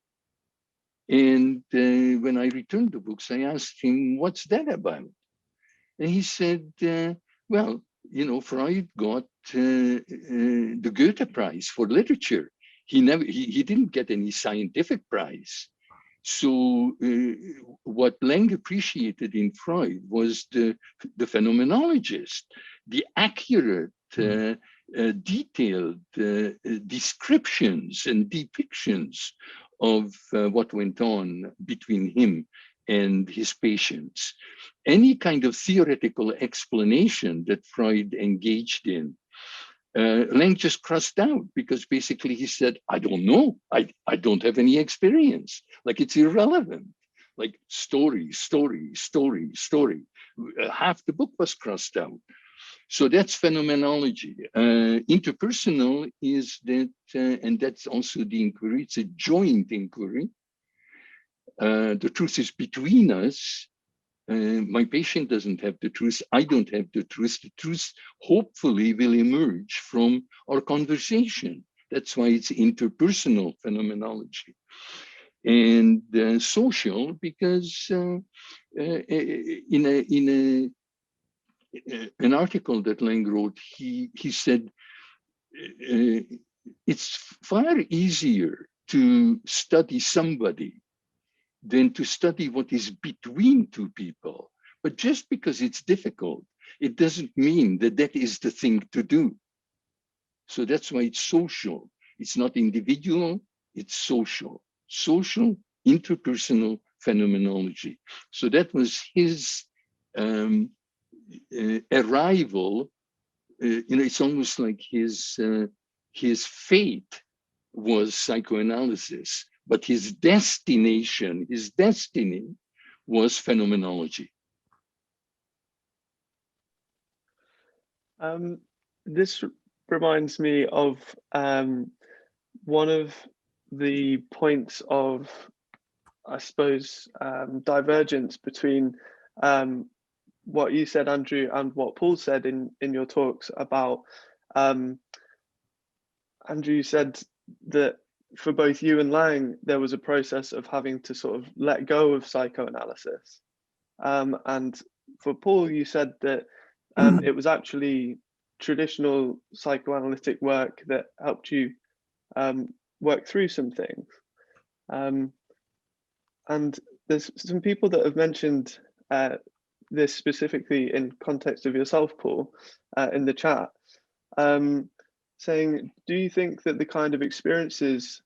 And when I returned the books, I asked him, what's that about? And he said, well, you know, Freud got the Goethe Prize for literature. He didn't get any scientific prize. So what Lang appreciated in Freud was the phenomenologist, the accurate, detailed descriptions and depictions of what went on between him and his patients. Any kind of theoretical explanation that Freud engaged in, Lang just crossed out, because basically he said, I don't know, I don't have any experience, like it's irrelevant, like story, story, story, story. Half the book was crossed out. So that's phenomenology. Interpersonal is that, and that's also the inquiry, it's a joint inquiry. The truth is between us. My patient doesn't have the truth. I don't have the truth. The truth hopefully will emerge from our conversation. That's why it's interpersonal phenomenology. And social, because in an article that Lang wrote, he said, it's far easier to study somebody than to study what is between two people. But just because it's difficult, it doesn't mean that that is the thing to do. So that's why it's social. It's not individual, it's social. Social, interpersonal phenomenology. So that was his arrival. It's almost like his fate was psychoanalysis, but his destination, his destiny was phenomenology. This reminds me of one of the points of, I suppose, divergence between what you said, Andrew, and what Paul said in your talks about, Andrew said that for both you and Lang, there was a process of having to sort of let go of psychoanalysis. And for Paul, you said that it was actually traditional psychoanalytic work that helped you work through some things. And there's some people that have mentioned this specifically in context of yourself, Paul, in the chat, saying, do you think that the kind of experiences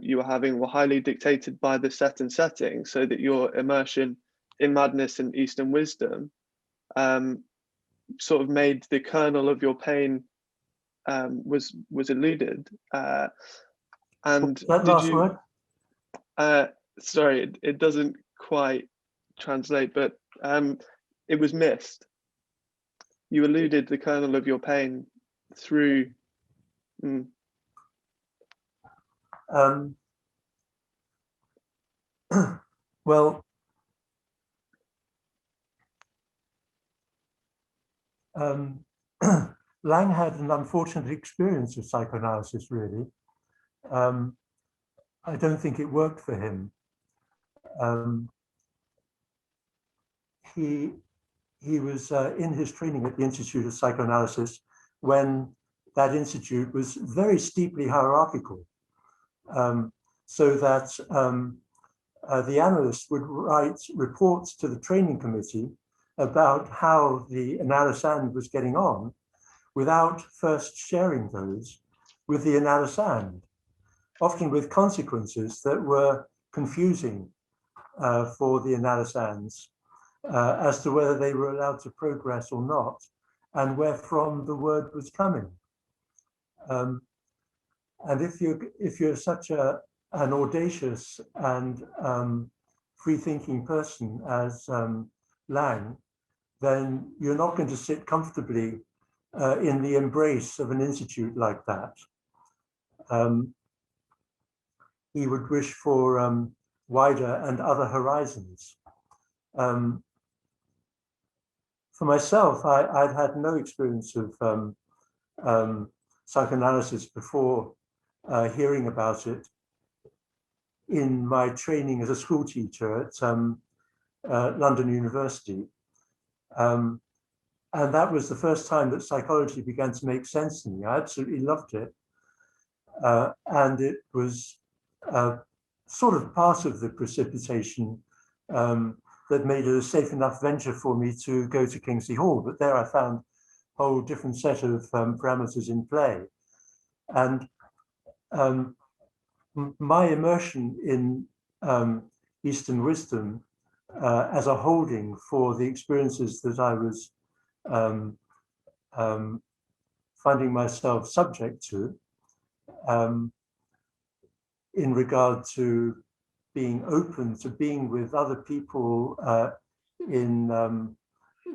you were having were highly dictated by the set and setting, so that your immersion in madness and Eastern wisdom sort of made the kernel of your pain was eluded? And that last word? Sorry, it doesn't quite translate, but it was missed. You eluded the kernel of your pain through. Well, Lang had an unfortunate experience of psychoanalysis, really. I don't think it worked for him. He was in his training at the Institute of Psychoanalysis when that institute was very steeply hierarchical, so that the analyst would write reports to the training committee about how the analysand was getting on without first sharing those with the analysand, often with consequences that were confusing for the analysands as to whether they were allowed to progress or not, and where from the word was coming. And if you're such an audacious and free-thinking person as Lang, then you're not going to sit comfortably in the embrace of an institute like that. He would wish for wider and other horizons. For myself, I'd had no experience of psychoanalysis before hearing about it in my training as a school teacher at London University. And that was the first time that psychology began to make sense to me. I absolutely loved it. And it was sort of part of the precipitation that made it a safe enough venture for me to go to Kingsley Hall. But there I found a whole different set of parameters in play. And my immersion in Eastern wisdom as a holding for the experiences that I was finding myself subject to, in regard to being open to being with other people in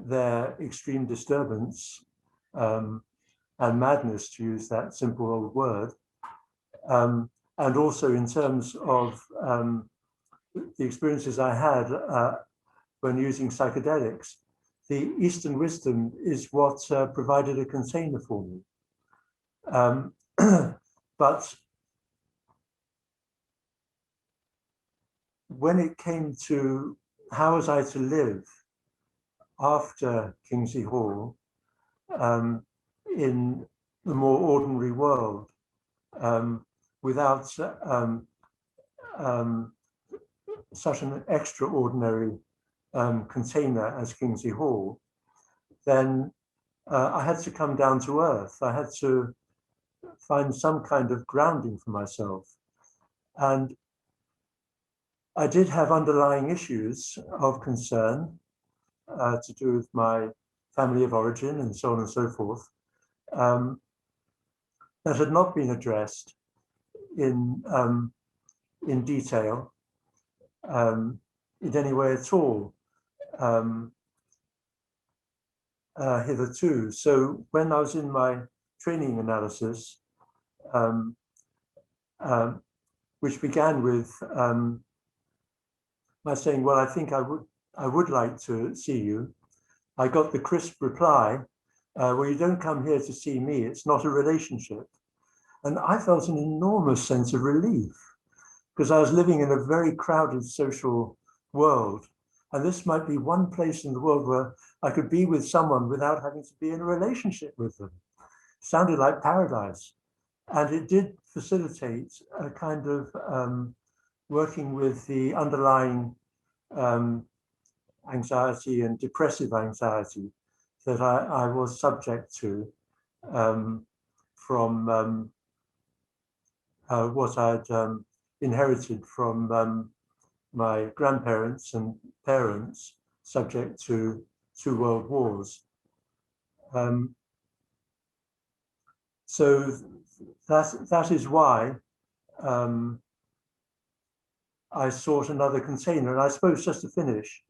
their extreme disturbance and madness, to use that simple old word, and also in terms of the experiences I had when using psychedelics. The Eastern wisdom is what provided a container for me. But when it came to how was I to live after Kingsley Hall in the more ordinary world without such an extraordinary container as Kingsley Hall, then I had to come down to earth. I had to find some kind of grounding for myself. And I did have underlying issues of concern to do with my family of origin and so on and so forth, that had not been addressed in detail in any way at all hitherto. So when I was in my training analysis, which began with my saying, well, I think I would like to see you, I got the crisp reply, well, you don't come here to see me, it's not a relationship. And I felt an enormous sense of relief, because I was living in a very crowded social world. And this might be one place in the world where I could be with someone without having to be in a relationship with them. Sounded like paradise. And it did facilitate a kind of working with the underlying anxiety and depressive anxiety that I was subject to from what I'd inherited from my grandparents and parents, subject to 2 world wars. So that is why I sought another container. And I suppose, just to finish,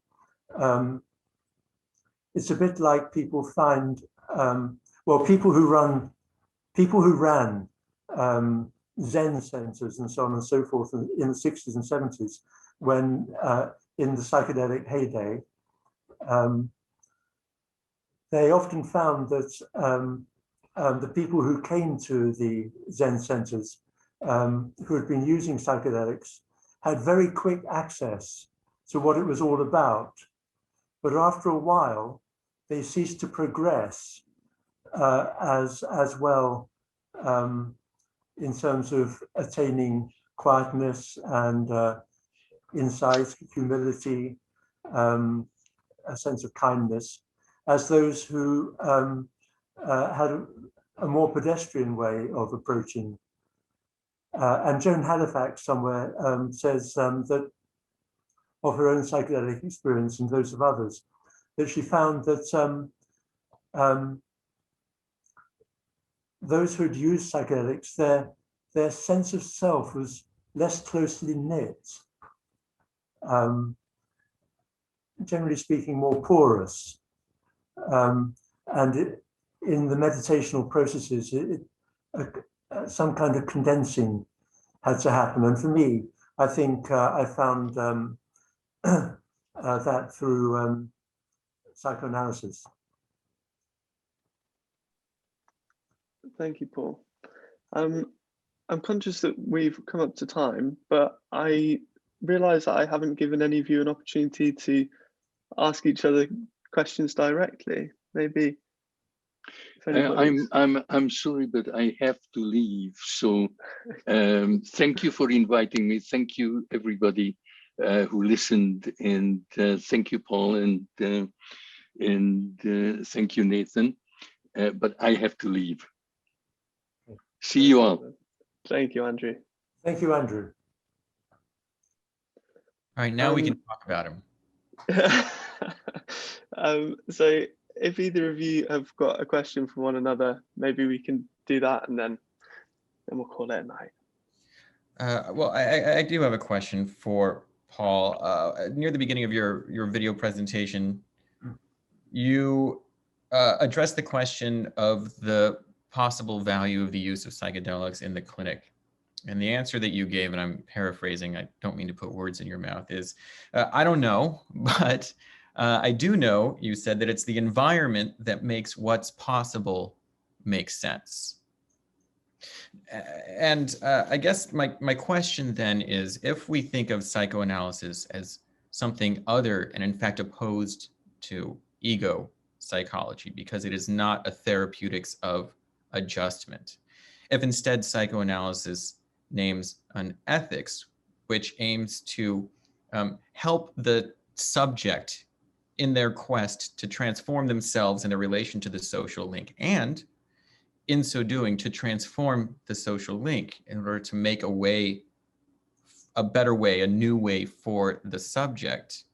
it's a bit like people find, well, people who ran Zen centers and so on and so forth in the 60s and 70s, when in the psychedelic heyday, they often found that the people who came to the Zen centers who had been using psychedelics had very quick access to what it was all about. But after a while, they ceased to progress as well in terms of attaining quietness and insight, humility, a sense of kindness, as those who had a more pedestrian way of approaching. And Joan Halifax somewhere says that of her own psychedelic experience and those of others, that she found that those who had used psychedelics, their sense of self was less closely knit, generally speaking, more porous. And in the meditational processes, some kind of condensing had to happen. And for me, I think I found that through psychoanalysis. Thank you, Paul. I'm conscious that we've come up to time, but I realise that I haven't given any of you an opportunity to ask each other questions directly. Maybe. I'm sorry, but I have to leave. So thank you for inviting me. Thank you, everybody who listened, and thank you, Paul, and thank you, Nathan. But I have to leave. See you all. Thank you, Andrew. Thank you, Andrew. All right, now we can talk about him. So if either of you have got a question for one another, maybe we can do that, and then we'll call it a night. Well, I do have a question for Paul. Near the beginning of your video presentation, you addressed the question of the possible value of the use of psychedelics in the clinic. And the answer that you gave, and I'm paraphrasing, I don't mean to put words in your mouth, is, I don't know, but I do know, you said, that it's the environment that makes what's possible make sense. And I guess my question then is, if we think of psychoanalysis as something other and in fact opposed to ego psychology, because it is not a therapeutics of adjustment, if instead psychoanalysis names an ethics which aims to help the subject in their quest to transform themselves in their relation to the social link, and in so doing to transform the social link in order to make a way, a better way, a new way for the subject.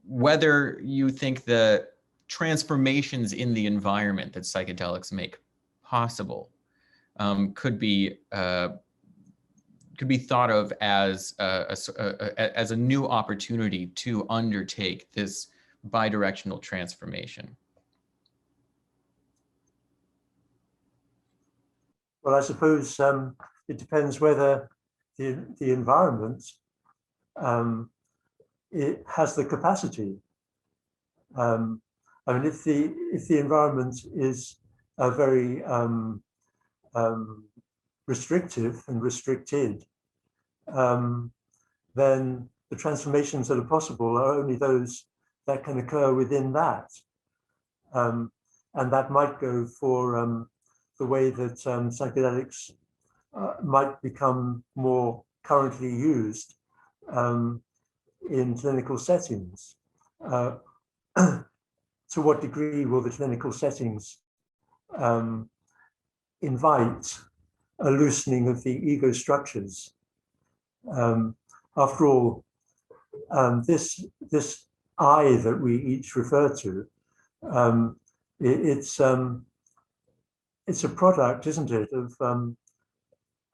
Whether you think the transformations in the environment that psychedelics make possible could be thought of as a new opportunity to undertake this bidirectional transformation. Well, I suppose it depends whether the environment it has the capacity. I mean, if the environment is very restrictive and restricted, then the transformations that are possible are only those that can occur within that, and that might go for the way that psychedelics might become more currently used in clinical settings. To what degree will the clinical settings invite a loosening of the ego structures? After all, this I that we each refer to, it's a product, isn't it, of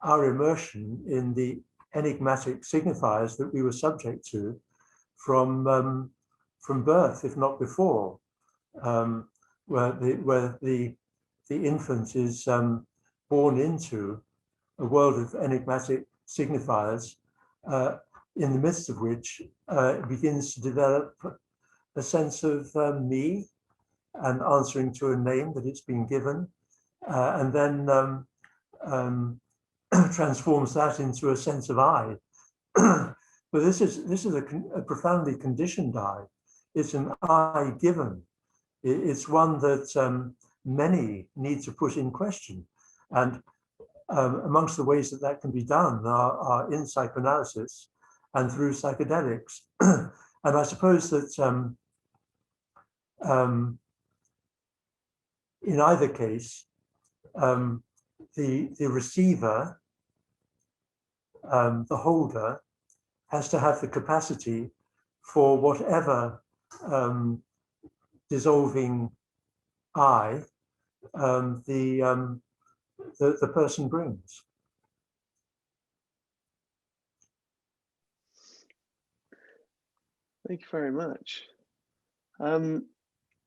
our immersion in the enigmatic signifiers that we were subject to from birth, if not before, where the infant is born into a world of enigmatic signifiers, in the midst of which it begins to develop a sense of me and answering to a name that it's been given, and then transforms that into a sense of I. But this is a profoundly conditioned I. It's an I given. It's one that many need to put in question. And amongst the ways that that can be done are in psychoanalysis and through psychedelics. And I suppose that in either case, the receiver, the holder, has to have the capacity for whatever dissolving I the person brings. Thank you very much.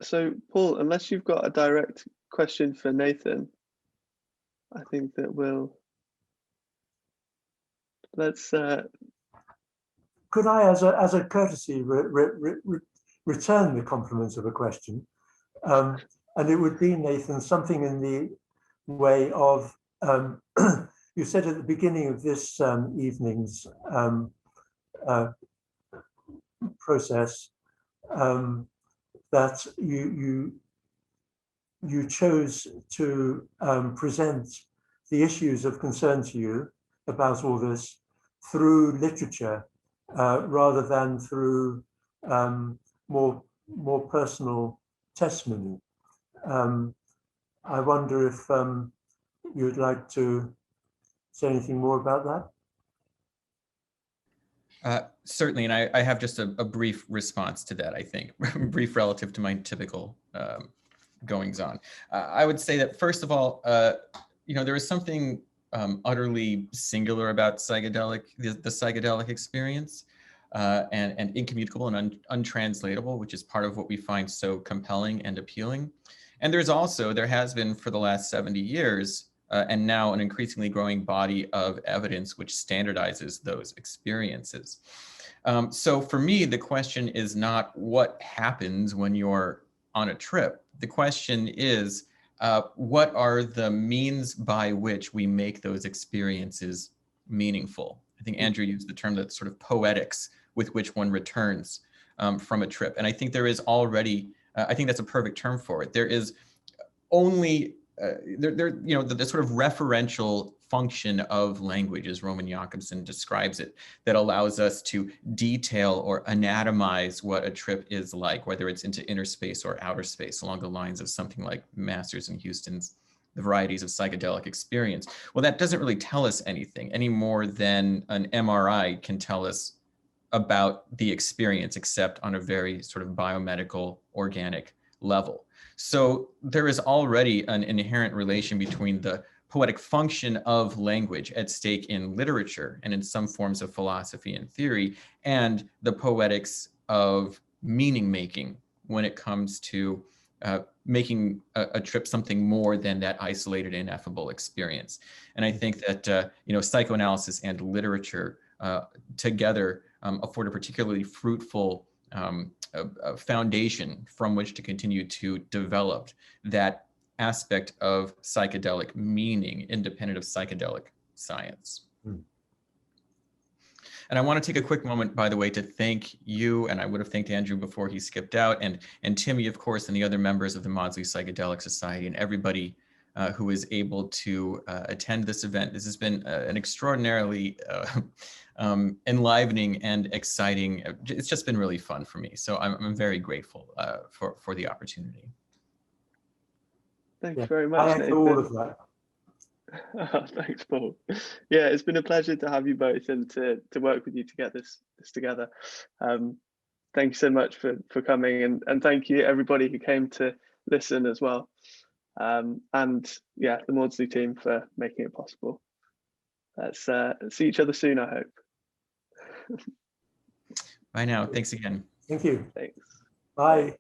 So Paul, unless you've got a direct question for Nathan, I think that let's. Could I, as a courtesy, return the compliment of a question? And it would be, Nathan, something in the way of, you said at the beginning of this evening's process that you you chose to present the issues of concern to you about all this through literature rather than through more personal testimony. I wonder if you'd like to say anything more about that? Certainly, and I have just a brief response to that, I think, brief relative to my typical goings on. I would say that, first of all, there is something utterly singular about the psychedelic experience, and incommunicable and untranslatable, which is part of what we find so compelling and appealing. And there has been for the last 70 years, and now an increasingly growing body of evidence which standardizes those experiences. So for me, the question is not what happens when you're on a trip. The question is, what are the means by which we make those experiences meaningful? I think Andrew used the term that sort of poetics with which one returns from a trip. And I think there is already, I think that's a perfect term for it. There is only, the sort of referential function of language, as Roman Jakobson describes it, that allows us to detail or anatomize what a trip is like, whether it's into inner space or outer space, along the lines of something like Masters and Houston's The Varieties of Psychedelic Experience. Well, that doesn't really tell us anything any more than an MRI can tell us about the experience, except on a very sort of biomedical, organic level. So there is already an inherent relation between the poetic function of language at stake in literature and in some forms of philosophy and theory, and the poetics of meaning making when it comes to making a trip something more than that isolated, ineffable experience. And I think that psychoanalysis and literature together afford a particularly fruitful a foundation from which to continue to develop that aspect of psychedelic meaning, independent of psychedelic science. Mm. And I want to take a quick moment, by the way, to thank you, and I would have thanked Andrew before he skipped out, and Timmy, of course, and the other members of the Maudsley Psychedelic Society, and everybody who is able to attend this event. This has been an extraordinarily enlivening and exciting. It's just been really fun for me. So I'm very grateful for the opportunity. Thanks very much, I Nathan. all of that. Thanks, Paul. Yeah, it's been a pleasure to have you both and to work with you to get this together. Thank you so much for coming, and thank you everybody who came to listen as well. And yeah, the Maudsley team for making it possible. Let's see each other soon, I hope. Bye now. Thanks again. Thank you. Thanks. Bye.